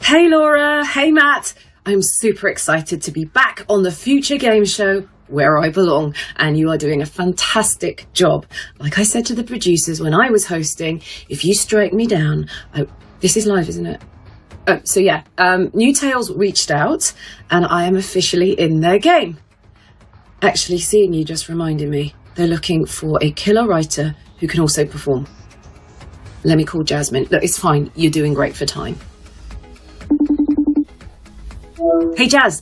Hey Laura, hey Matt. I'm super excited to be back on the Future Game Show where I belong, and you are doing a fantastic job. Like I said to the producers when I was hosting, if you strike me down, this is live, isn't it? New Tales reached out and I am officially in their game. Actually, seeing you just reminded me, they're looking for a killer writer who can also perform. Let me call Jasmine. Look, it's fine. You're doing great for time. Hey, Jazz.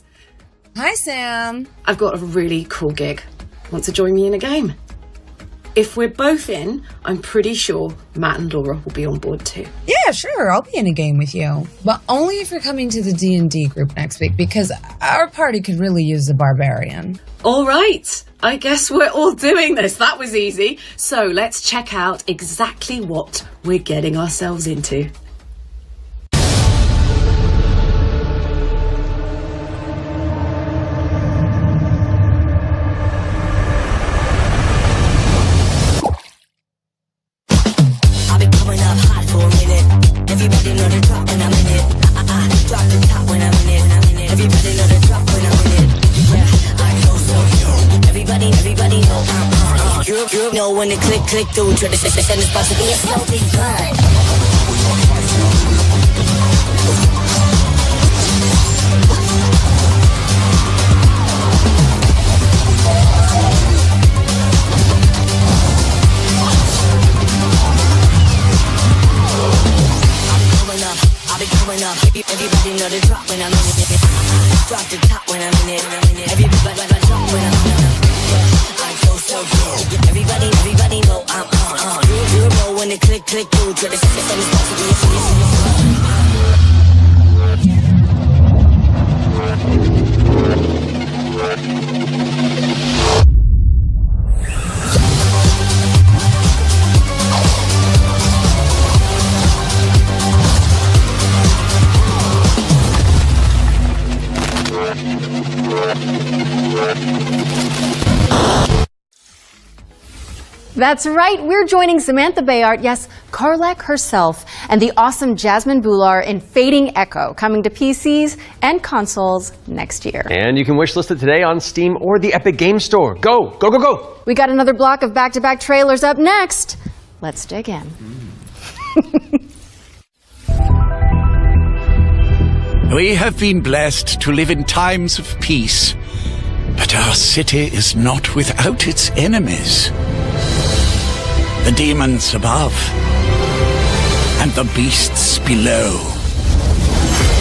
Hi, Sam. I've got a really cool gig. Want to join me in a game? If we're both in, I'm pretty sure Matt and Laura will be on board too. Yeah, sure. I'll be in a game with you. But only if you're coming to the D&D group next week, because our party could really use a barbarian. All right. I guess we're all doing this. That was easy. So let's check out exactly what we're getting ourselves into. When it click through to the send is possible, it's no big fun. I'll be coming up. Everybody know the drop when I'm in it. Drop the top when I'm in it. Everybody drop when I'm in it. I go so good. Everybody know I'm on. You know when it click through to the system is possible. That's right, we're joining Samantha Bayard, yes, Karlak herself, and the awesome Jasmine Bular in Fading Echo, coming to PCs and consoles next year. And you can wishlist it today on Steam or the Epic Game Store. Go, go, go, go! We got another block of back-to-back trailers up next. Let's dig in. We have been blessed to live in times of peace, but our city is not without its enemies. The demons above, and the beasts below.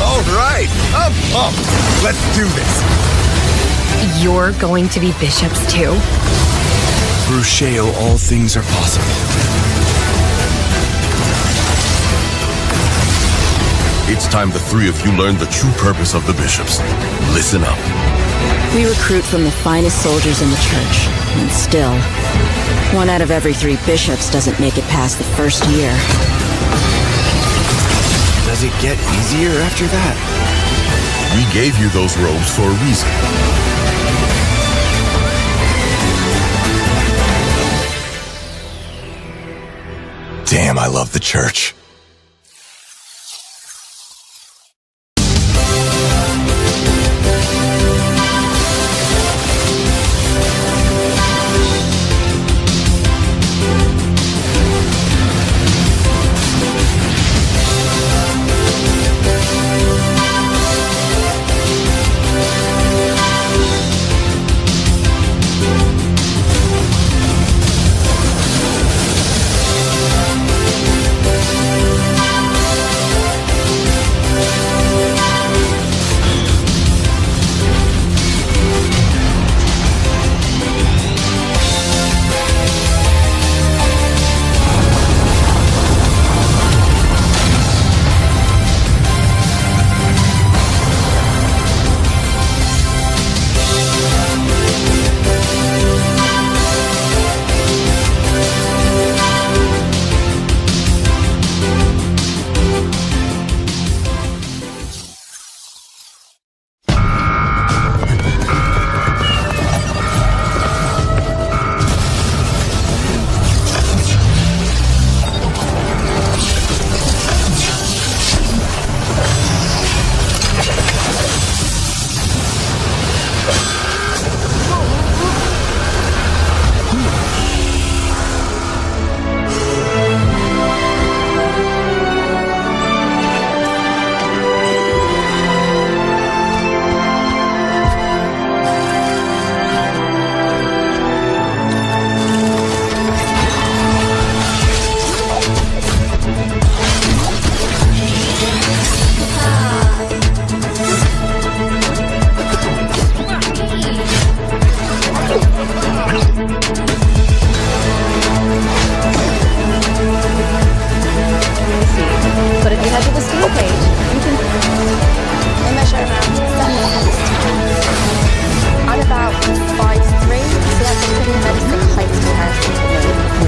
All right, I'm pumped. Let's do this. You're going to be bishops too? Through Sheo, all things are possible. It's time the three of you learn the true purpose of the bishops. Listen up. We recruit from the finest soldiers in the church, and still, 1 out of every 3 bishops doesn't make it past the first year. Does it get easier after that? We gave you those robes for a reason. Damn, I love the church.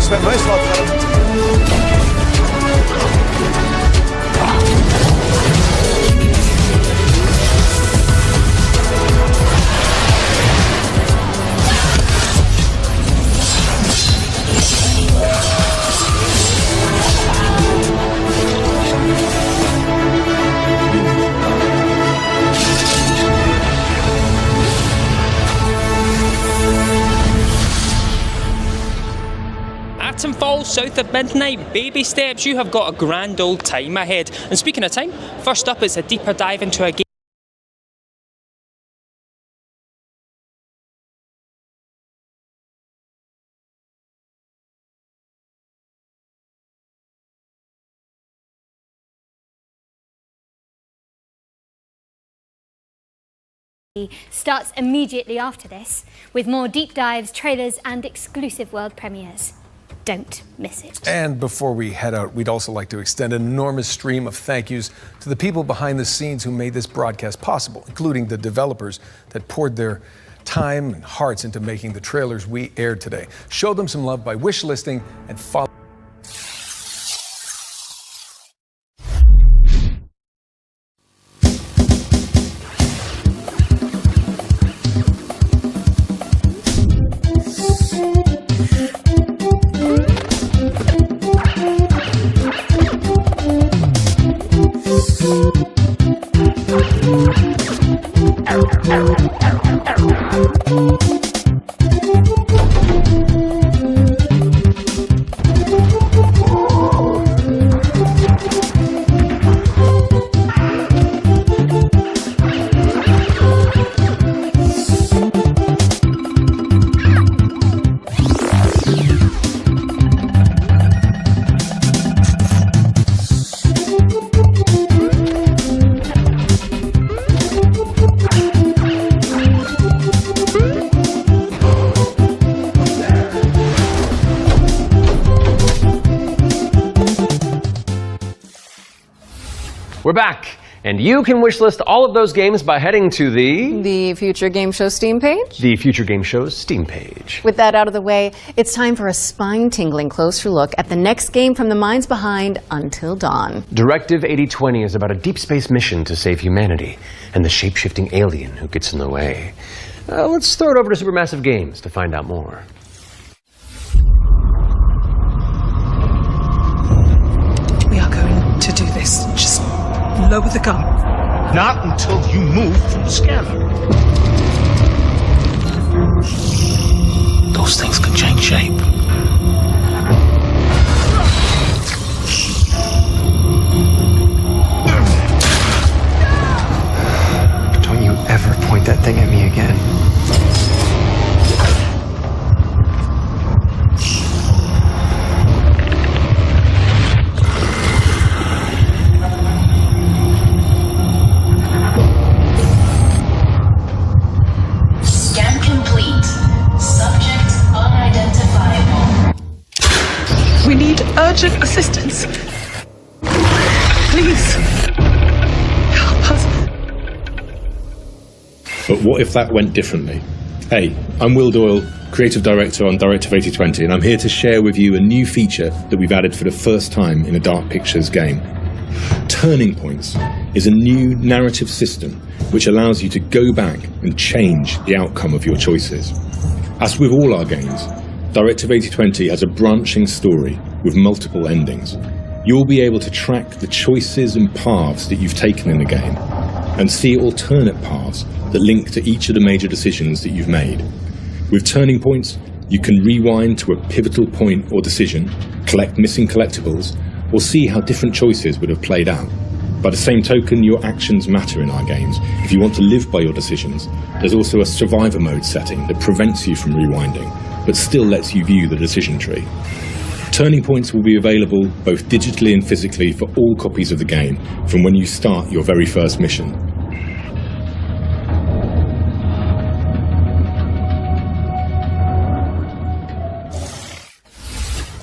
spent most of our development time. Falls south of midnight, baby steps, you have got a grand old time ahead. And speaking of time, first up is a deeper dive into a game starts immediately after this, with more deep dives, trailers and exclusive world premieres. Don't miss it. And before we head out, we'd also like to extend an enormous stream of thank yous to the people behind the scenes who made this broadcast possible, including the developers that poured their time and hearts into making the trailers we aired today. Show them some love by wish listing and follow. We're back, and you can wishlist all of those games by heading to the Future Game Show Steam page. The Future Game Show's Steam page. With that out of the way, it's time for a spine-tingling closer look at the next game from the minds behind Until Dawn. Directive 8020 is about a deep space mission to save humanity and the shape-shifting alien who gets in the way. Let's throw it over to Supermassive Games to find out more. We are going to do this. Just lower the gun. Not until you move from the scanner. Those things can change shape. Don't you ever point that thing at me again. We need urgent assistance. Please, help us. But what if that went differently? Hey, I'm Will Doyle, Creative Director on Directive 8020, and I'm here to share with you a new feature that we've added for the first time in a Dark Pictures game. Turning Points is a new narrative system which allows you to go back and change the outcome of your choices. As with all our games, Directive 8020 has a branching story with multiple endings. You'll be able to track the choices and paths that you've taken in the game and see alternate paths that link to each of the major decisions that you've made. With Turning Points, you can rewind to a pivotal point or decision, collect missing collectibles, or see how different choices would have played out. By the same token, your actions matter in our games. If you want to live by your decisions, there's also a survivor mode setting that prevents you from rewinding, but still lets you view the decision tree. Turning Points will be available both digitally and physically for all copies of the game from when you start your very first mission.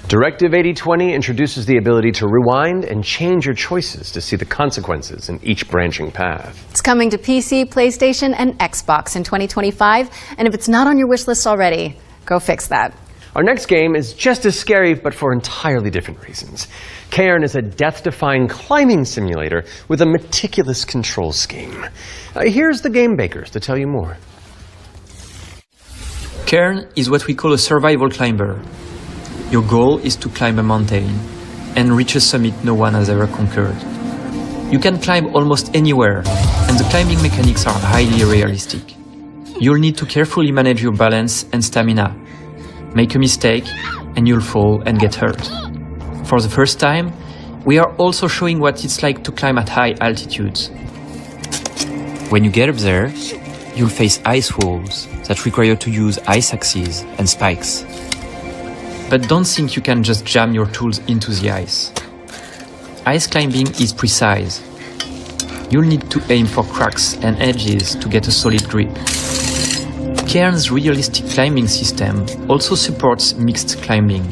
Directive 8020 introduces the ability to rewind and change your choices to see the consequences in each branching path. It's coming to PC, PlayStation, and Xbox in 2025, and if it's not on your wish list already, go fix that. Our next game is just as scary, but for entirely different reasons. Cairn is a death-defying climbing simulator with a meticulous control scheme. Here's the game bakers to tell you more. Cairn is what we call a survival climber. Your goal is to climb a mountain and reach a summit no one has ever conquered. You can climb almost anywhere, and the climbing mechanics are highly realistic. You'll need to carefully manage your balance and stamina. Make a mistake, and you'll fall and get hurt. For the first time, we are also showing what it's like to climb at high altitudes. When you get up there, you'll face ice walls that require you to use ice axes and spikes. But don't think you can just jam your tools into the ice. Ice climbing is precise. You'll need to aim for cracks and edges to get a solid grip. Cairn's realistic climbing system also supports mixed climbing.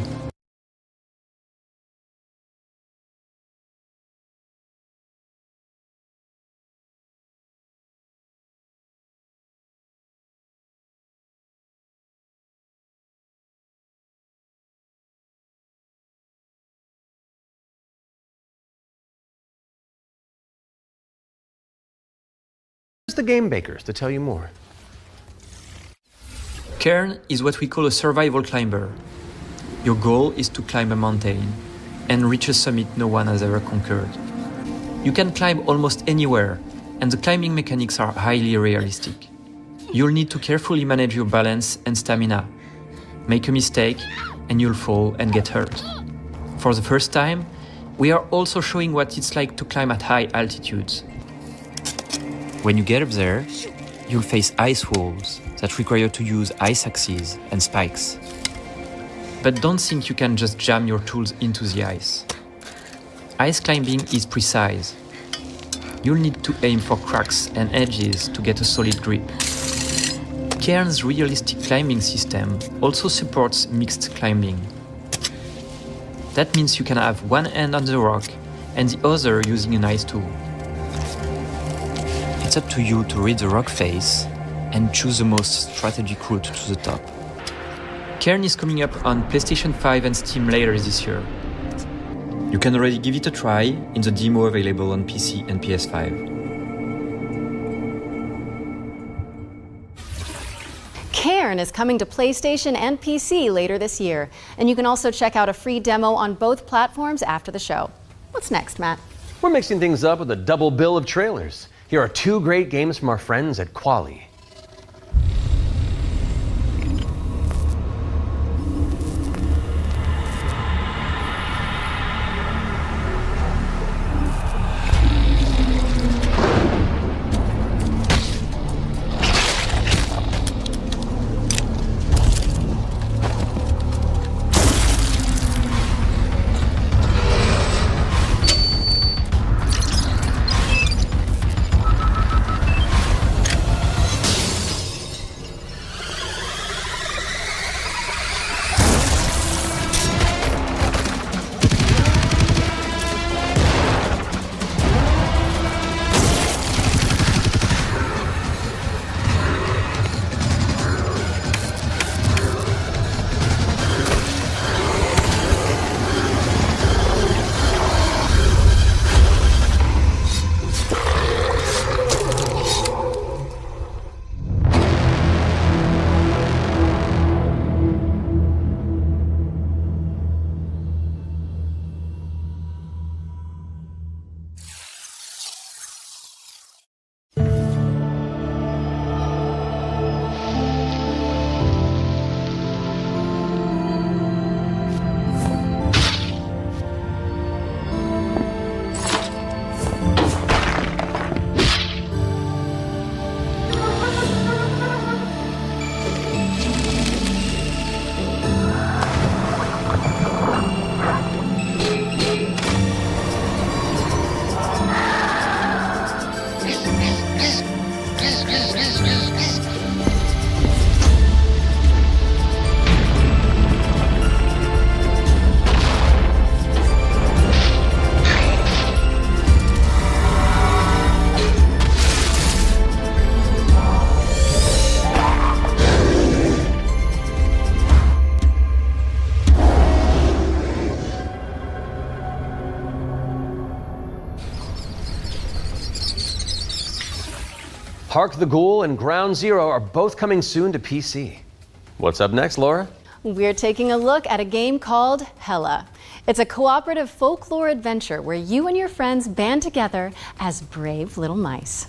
Here's the game bakers to tell you more. Cairn is what we call a survival climber. Your goal is to climb a mountain and reach a summit no one has ever conquered. You can climb almost anywhere, and the climbing mechanics are highly realistic. You'll need to carefully manage your balance and stamina. Make a mistake, and you'll fall and get hurt. For the first time, we are also showing what it's like to climb at high altitudes. When you get up there, you'll face ice walls that require you to use ice axes and spikes. But don't think you can just jam your tools into the ice. Ice climbing is precise. You'll need to aim for cracks and edges to get a solid grip. Cairn's realistic climbing system also supports mixed climbing. That means you can have one hand on the rock and the other using an ice tool. It's up to you to read the rock face and choose the most strategic route to the top. Cairn is coming up on PlayStation 5 and Steam later this year. You can already give it a try in the demo available on PC and PS5. Cairn is coming to PlayStation and PC later this year, and you can also check out a free demo on both platforms after the show. What's next, Matt? We're mixing things up with a double bill of trailers. Here are two great games from our friends at Quali. Park the Ghoul and Ground Zero are both coming soon to PC. What's up next, Laura? We're taking a look at a game called Hella. It's a cooperative folklore adventure where you and your friends band together as brave little mice.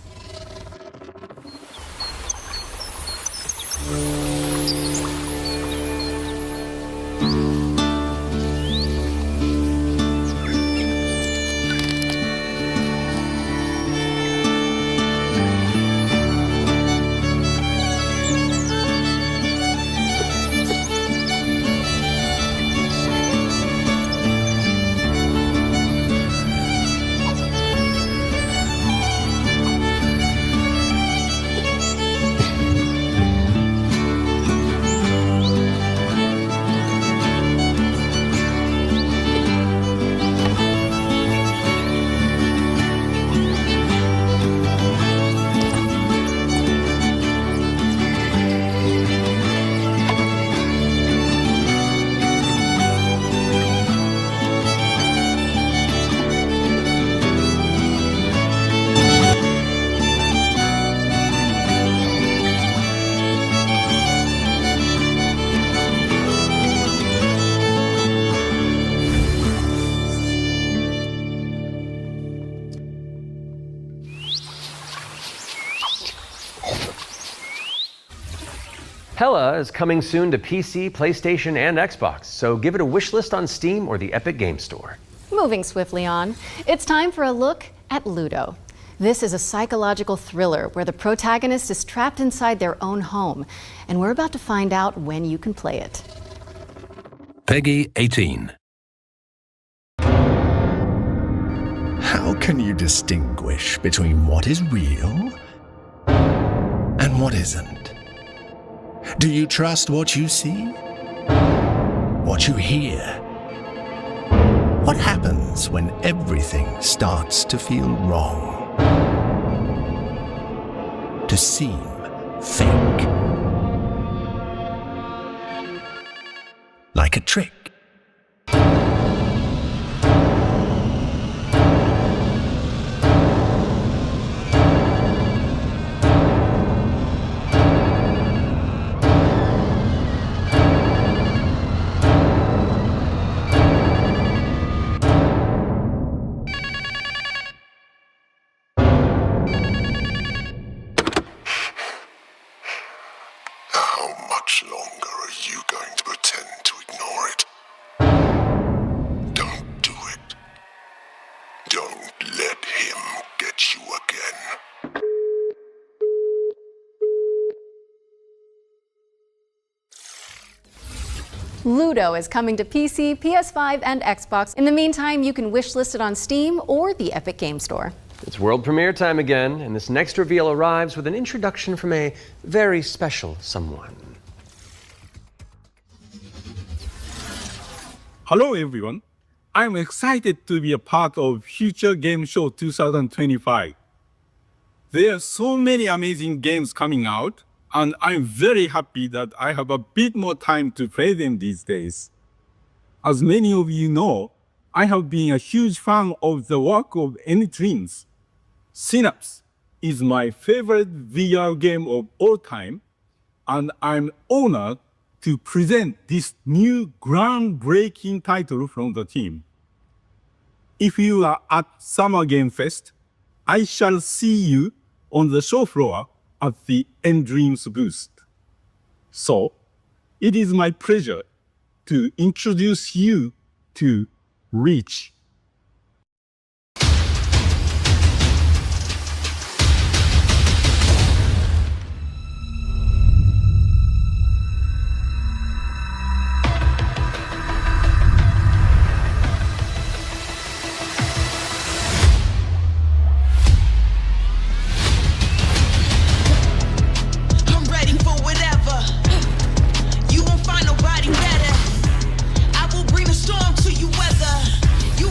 Hella is coming soon to PC, PlayStation, and Xbox, so give it a wish list on Steam or the Epic Game Store. Moving swiftly on, it's time for a look at Ludo. This is a psychological thriller where the protagonist is trapped inside their own home, and we're about to find out when you can play it. Peggy 18. How can you distinguish between what is real and what isn't? Do you trust what you see? What you hear? What happens when everything starts to feel wrong? To seem fake? Like a trick? Ludo is coming to PC, PS5, and Xbox. In the meantime, you can wishlist it on Steam or the Epic Game Store. It's world premiere time again, and this next reveal arrives with an introduction from a very special someone. Hello everyone. I'm excited to be a part of Future Game Show 2025. There are so many amazing games coming out, and I'm very happy that I have a bit more time to play them these days. As many of you know, I have been a huge fan of the work of N-Dreams. Synapse is my favorite VR game of all time, and I'm honored to present this new groundbreaking title from the team. If you are at Summer Game Fest, I shall see you on the show floor at the N-Dreams booth. So, it is my pleasure to introduce you to Reach. You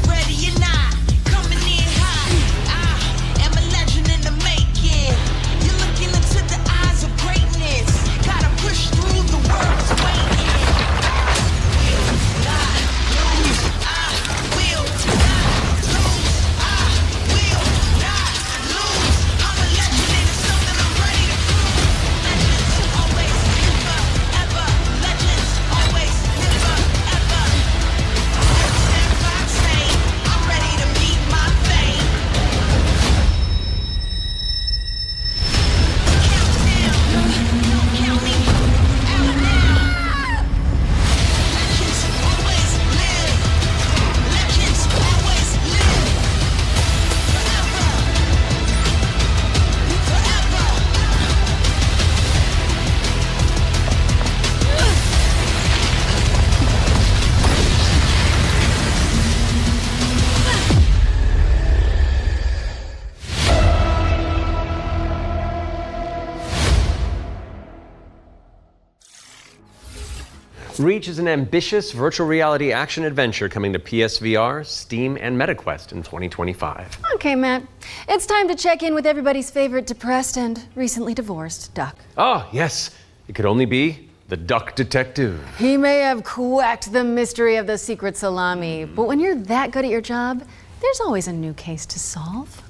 Reach is an ambitious virtual reality action adventure coming to PSVR, Steam, and MetaQuest in 2025. Okay, Matt. It's time to check in with everybody's favorite depressed and recently divorced duck. Oh, yes. It could only be the Duck Detective. He may have quacked the mystery of the secret salami, but when you're that good at your job, there's always a new case to solve.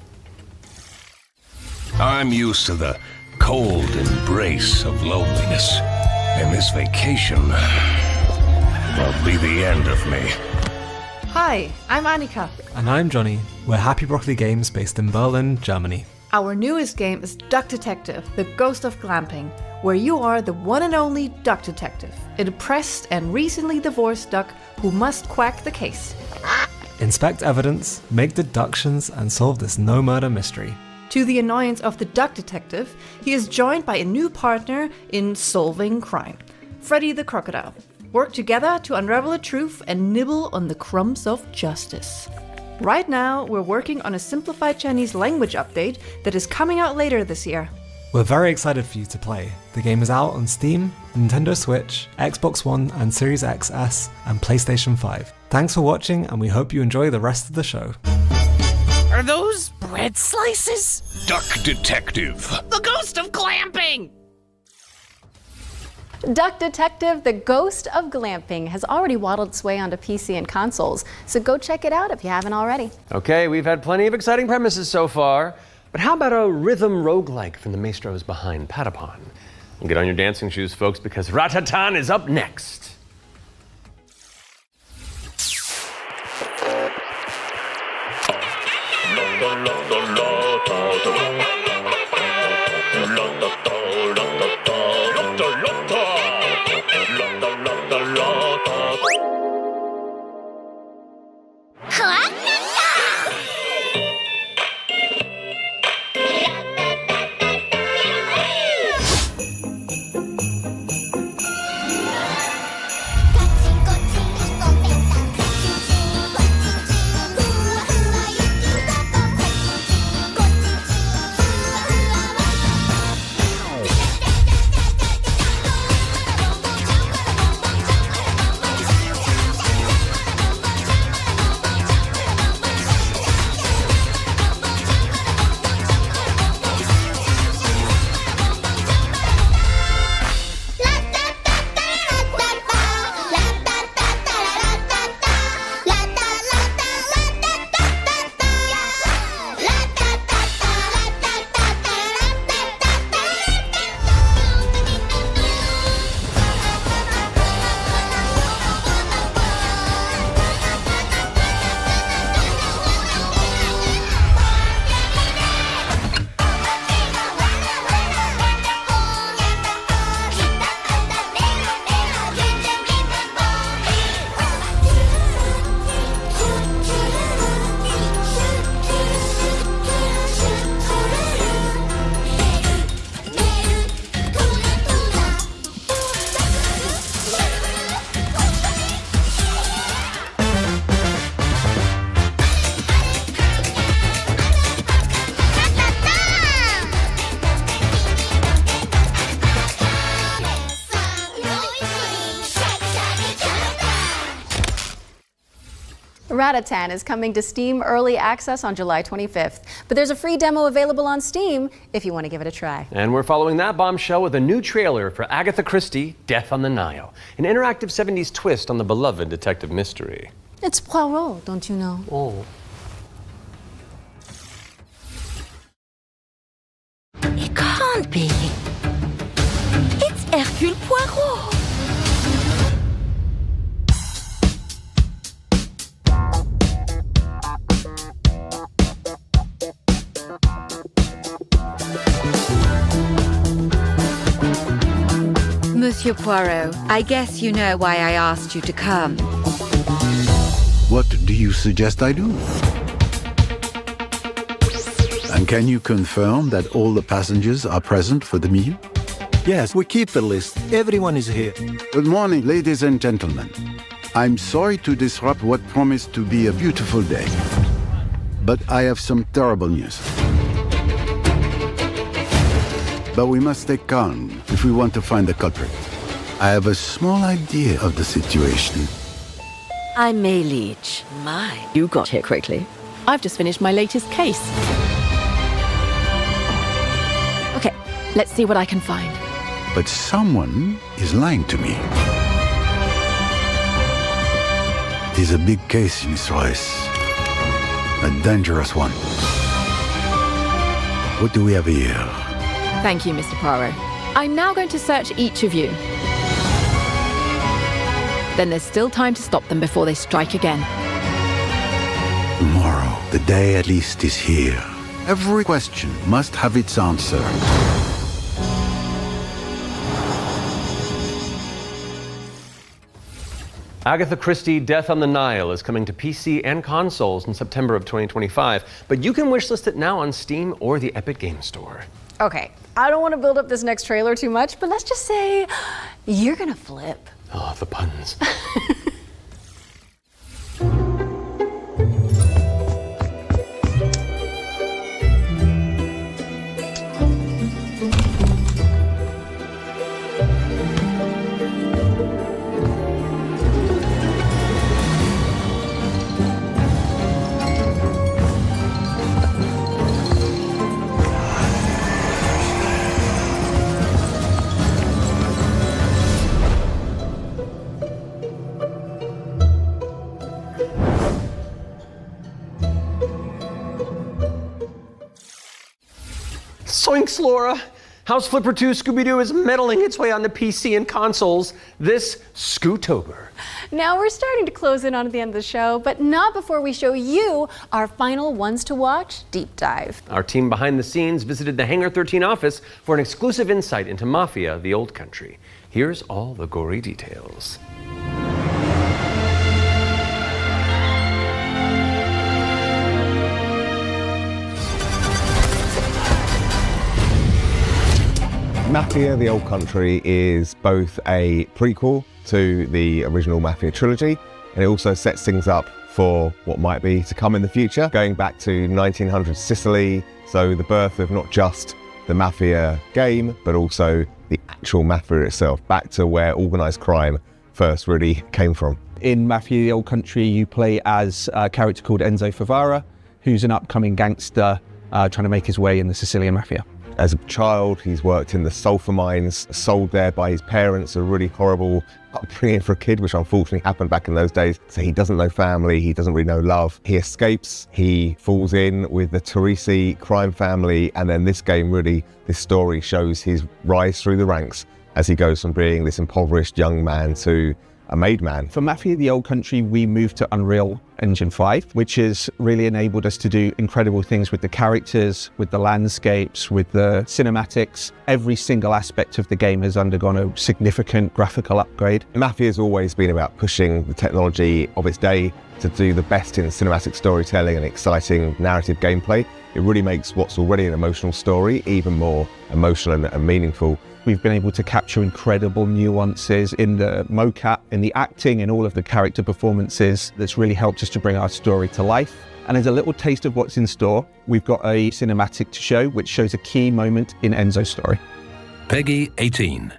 I'm used to the cold embrace of loneliness, and this vacation will be the end of me. Hi, I'm Annika. And I'm Johnny. We're Happy Broccoli Games based in Berlin, Germany. Our newest game is Duck Detective, the Ghost of Glamping, where you are the one and only duck detective, a depressed and recently divorced duck who must quack the case. Inspect evidence, make deductions, and solve this no-murder mystery. To the annoyance of the duck detective, he is joined by a new partner in solving crime, Freddy the Crocodile. Work together to unravel the truth and nibble on the crumbs of justice. Right now, we're working on a simplified Chinese language update that is coming out later this year. We're very excited for you to play. The game is out on Steam, Nintendo Switch, Xbox One and Series XS, and PlayStation 5. Thanks for watching, and we hope you enjoy the rest of the show. Are those bread slices? Duck Detective. The Ghost of Glamping! Duck Detective, the Ghost of Glamping has already waddled its way onto PC and consoles, so go check it out if you haven't already. Okay, we've had plenty of exciting premises so far, but how about a rhythm roguelike from the maestros behind Patapon? Well, get on your dancing shoes, folks, because Ratatan is up next. Ratatan is coming to Steam Early Access on July 25th, but there's a free demo available on Steam if you want to give it a try. And we're following that bombshell with a new trailer for Agatha Christie, Death on the Nile, an interactive 70s twist on the beloved detective mystery. It's Poirot, don't you know? Oh. It can't be. It's Hercule Poirot. Monsieur Poirot, I guess you know why I asked you to come. What do you suggest I do? And can you confirm that all the passengers are present for the meal? Yes, we keep the list. Everyone is here. Good morning, ladies and gentlemen. I'm sorry to disrupt what promised to be a beautiful day, but I have some terrible news. But we must stay calm if we want to find the culprit. I have a small idea of the situation. I'm May Leach. My, you got here quickly. I've just finished my latest case. Okay, let's see what I can find. But someone is lying to me. It is a big case, Miss Royce. A dangerous one. What do we have here? Thank you, Mr. Poirot. I'm now going to search each of you. Then there's still time to stop them before they strike again. Tomorrow, the day at least is here. Every question must have its answer. Agatha Christie, Death on the Nile is coming to PC and consoles in September of 2025, but you can wishlist it now on Steam or the Epic Games Store. Okay, I don't want to build up this next trailer too much, but let's just say you're gonna flip. Oh, the puns. Zoinks, Laura! House Flipper 2 Scooby-Doo is meddling its way onto PC and consoles this Scootober. Now we're starting to close in on the end of the show, but not before we show you our final ones to watch deep dive. Our team behind the scenes visited the Hangar 13 office for an exclusive insight into Mafia: The Old Country. Here's all the gory details. Mafia: The Old Country is both a prequel to the original Mafia trilogy, and it also sets things up for what might be to come in the future, going back to 1900 Sicily, so the birth of not just the Mafia game, but also the actual Mafia itself, back to where organised crime first really came from. In Mafia: The Old Country, you play as a character called Enzo Favara, who's an upcoming gangster trying to make his way in the Sicilian Mafia. As a child, he's worked in the sulfur mines, sold there by his parents, a really horrible upbringing for a kid, which unfortunately happened back in those days. So he doesn't know family, he doesn't really know love. He escapes, he falls in with the Teresi crime family, and then this game really, this story shows his rise through the ranks as he goes from being this impoverished young man to a made man. For Mafia: The Old Country, we moved to Unreal Engine 5, which has really enabled us to do incredible things with the characters, with the landscapes, with the cinematics. Every single aspect of the game has undergone a significant graphical upgrade. Mafia has always been about pushing the technology of its day to do the best in cinematic storytelling and exciting narrative gameplay. It really makes what's already an emotional story even more emotional and meaningful. We've been able to capture incredible nuances in the mocap, in the acting, in all of the character performances that's really helped us to bring our story to life. And as a little taste of what's in store, we've got a cinematic to show which shows a key moment in Enzo's story. Peggy 18.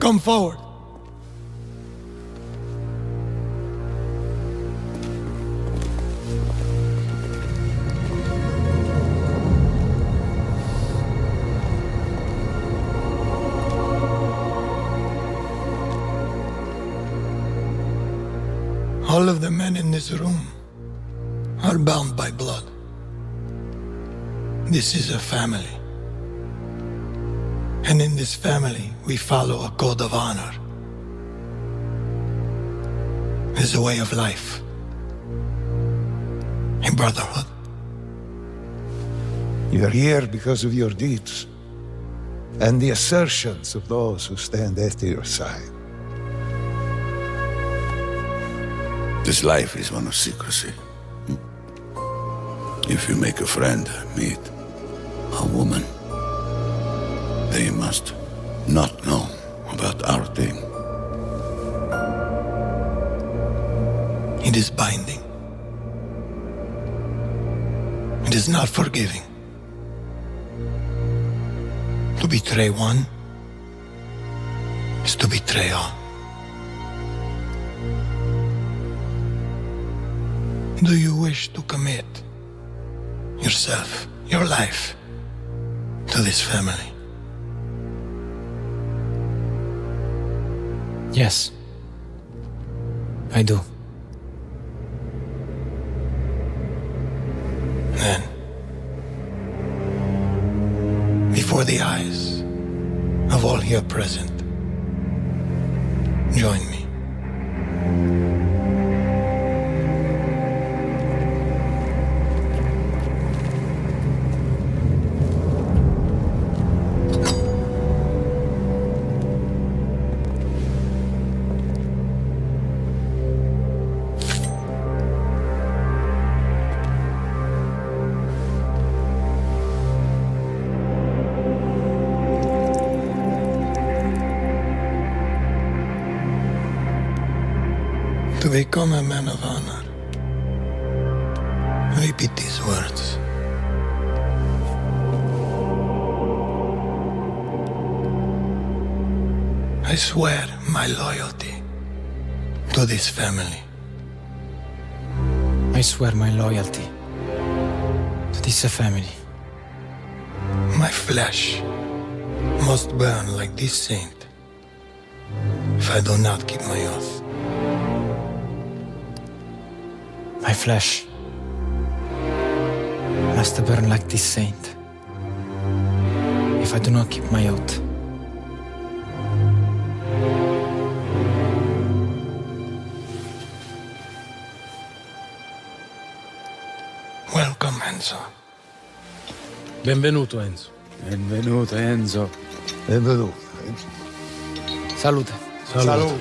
Come forward. All of the men in this room are bound by blood. This is a family. And in this family, we follow a code of honor. It's a way of life, a brotherhood. You're here because of your deeds and the assertions of those who stand at your side. This life is one of secrecy. If you make a friend, meet a woman, they must not know about our thing. It is binding. is not forgiving. To betray one is to betray all. Do you wish to commit yourself, your life, to this family? Yes, I do. Then, before the eyes of all here present, join me. To become a man of honor, repeat these words. I swear my loyalty to this family. I swear my loyalty to this family. My flesh must burn like this saint if I do not keep my oath. My flesh must burn like this saint if I do not keep my oath. Welcome, Enzo. Benvenuto, Enzo. Benvenuto, Enzo. Benvenuto. Salute. Salute.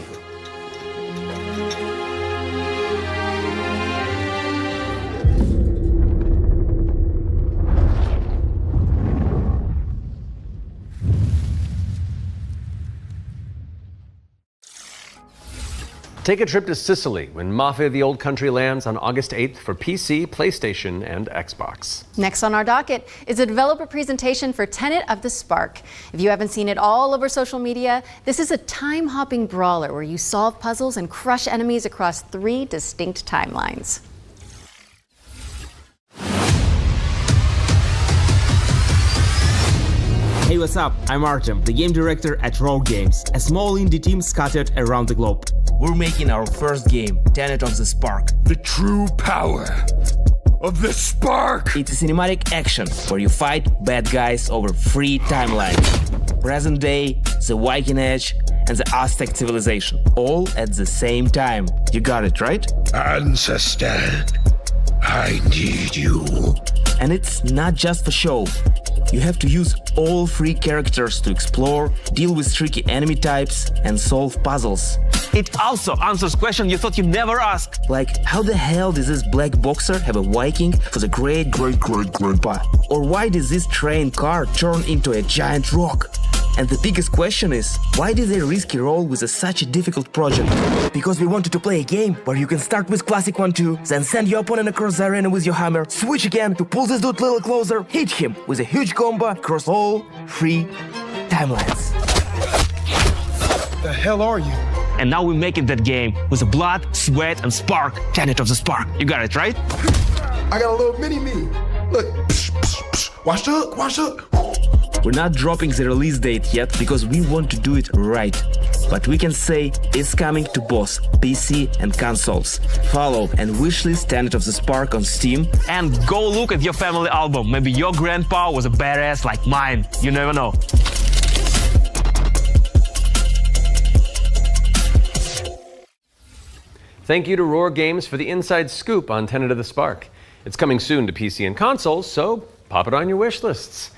Take a trip to Sicily when Mafia of the Old Country lands on August 8th for PC, PlayStation, and Xbox. Next on our docket is a developer presentation for Tenet of the Spark. If you haven't seen it all over social media, this is a time-hopping brawler where you solve puzzles and crush enemies across 3 distinct timelines. Hey, what's up? I'm Artem, the game director at Rogue Games, a small indie team scattered around the globe. We're making our first game, Tenet of the Spark. The true power of the spark! It's a cinematic action where you fight bad guys over 3 timelines. Present day, the Viking Age, and the Aztec civilization, all at the same time. You got it, right? Ancestor, I need you. And it's not just for show. You have to use all 3 characters to explore, deal with tricky enemy types, and solve puzzles. It also answers questions you thought you'd never ask. Like, how the hell does this black boxer have a Viking for the great-great-great-grandpa? Or why does this train car turn into a giant rock? And the biggest question is, why did they risky roll with such a difficult project? Because we wanted to play a game where you can start with classic 1-2, then send your opponent across the arena with your hammer, switch again to pull this dude a little closer, hit him with a huge combo across all 3 timelines. The hell are you? And now we're making that game with the blood, sweat, and spark, Tenet of the Spark. You got it, right? I got a little mini-me. Look, psh, psh, psh. Wash up, wash up. We're not dropping the release date yet because we want to do it right. But we can say it's coming to both PC and consoles. Follow and wishlist Tenet of the Spark on Steam. And go look at your family album. Maybe your grandpa was a badass like mine. You never know. Thank you to Roar Games for the inside scoop on Tenet of the Spark. It's coming soon to PC and consoles, so pop it on your wish lists.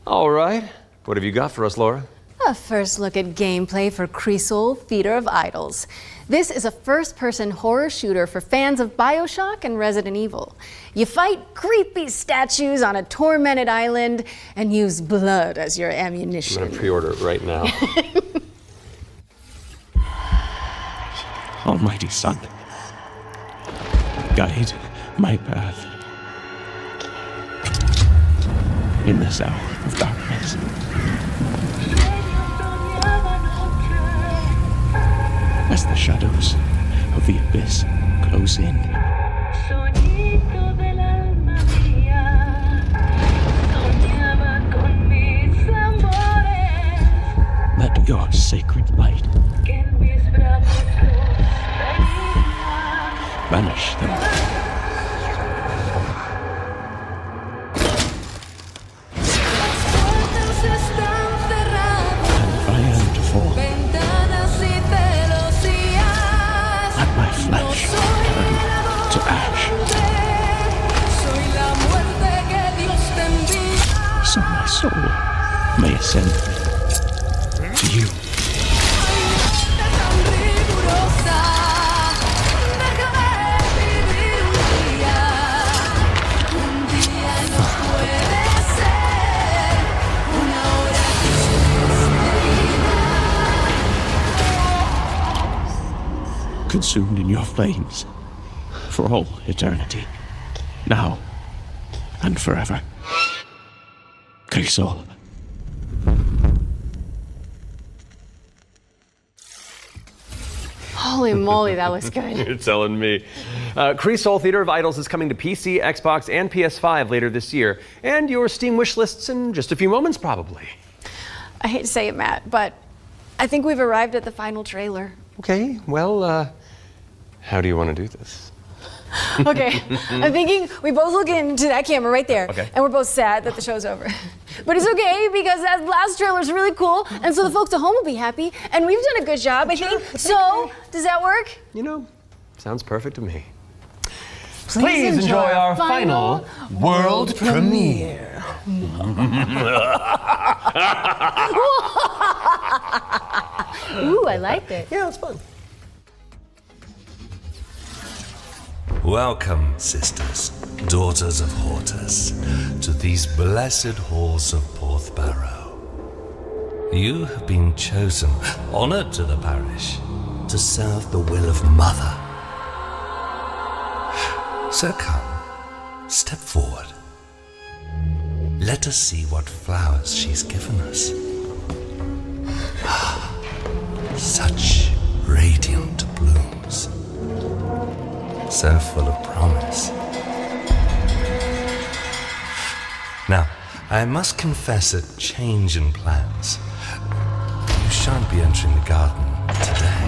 All right, what have you got for us, Laura? A first look at gameplay for Creasol, Feeder of Idols. This is a first-person horror shooter for fans of BioShock and Resident Evil. You fight creepy statues on a tormented island and use blood as your ammunition. I'm gonna pre-order it right now. Almighty Son, guide my path. in this hour of darkness. As the shadows of the abyss close in, let your sacred light banish them. And I am to fall. Let my flesh turn to ash, so my soul may ascend to you. Consumed in your flames for all eternity, now and forever. Crisol. Holy moly, that looks good. You're telling me. Crisol Theater of Idols is coming to PC, Xbox, and PS5 later this year, and your Steam wish lists in just a few moments, probably. I hate to say it, Matt, but I think we've arrived at the final trailer. Okay, well, how do you want to do this? Okay, I'm thinking we both look into that camera right there, Okay. and we're both sad that the show's over. But it's okay, because that last trailer's really cool, and so the folks at home will be happy, and we've done a good job, I think. So, does that work? You know, sounds perfect to me. Please enjoy our final world premiere. Ooh, I liked it. Yeah, it's fun. Welcome, sisters, daughters of Hortus, to these blessed halls of Porthbarrow. You have been chosen, honored to the parish, to serve the will of Mother. So come, step forward. Let us see what flowers she's given us. Such radiant blooms. So full of promise. Now, I must confess a change in plans. You shan't be entering the garden today.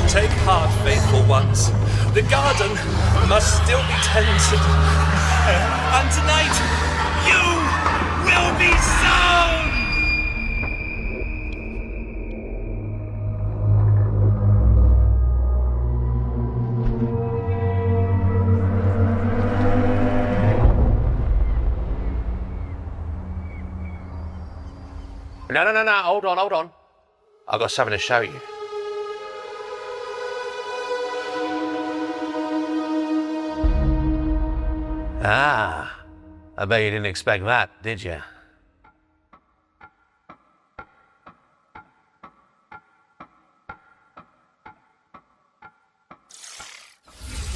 Take heart, faithful ones. The garden must still be tended. And tonight, you will be sown! No, hold on. I've got something to show you. Ah, I bet you didn't expect that, did you?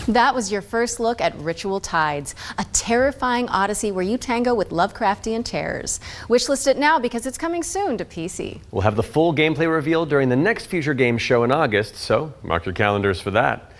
That was your first look at Ritual Tides, a terrifying odyssey where you tango with Lovecraftian terrors. Wishlist it now because it's coming soon to PC. We'll have the full gameplay reveal during the next Future Games show in August, so mark your calendars for that.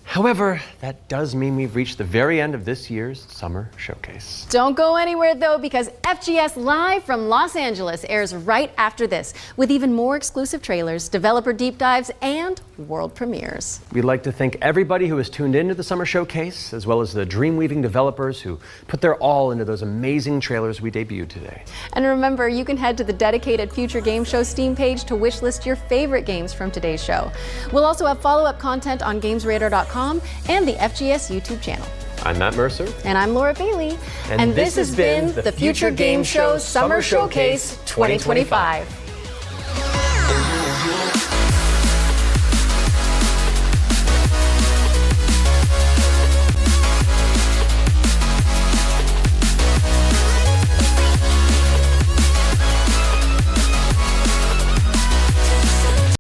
However, that does mean we've reached the very end of this year's Summer Showcase. Don't go anywhere though, because FGS Live from Los Angeles airs right after this, with even more exclusive trailers, developer deep dives, and world premieres. We'd like to thank everybody who has tuned into the Summer Showcase, as well as the dream-weaving developers who put their all into those amazing trailers we debuted today. And remember, you can head to the dedicated Future Game Show Steam page to wishlist your favorite games from today's show. We'll also have follow-up content on GamesRadar.com and the FGS YouTube channel. I'm Matt Mercer. And I'm Laura Bailey. And this has been the Future Game Show Summer Showcase 2025.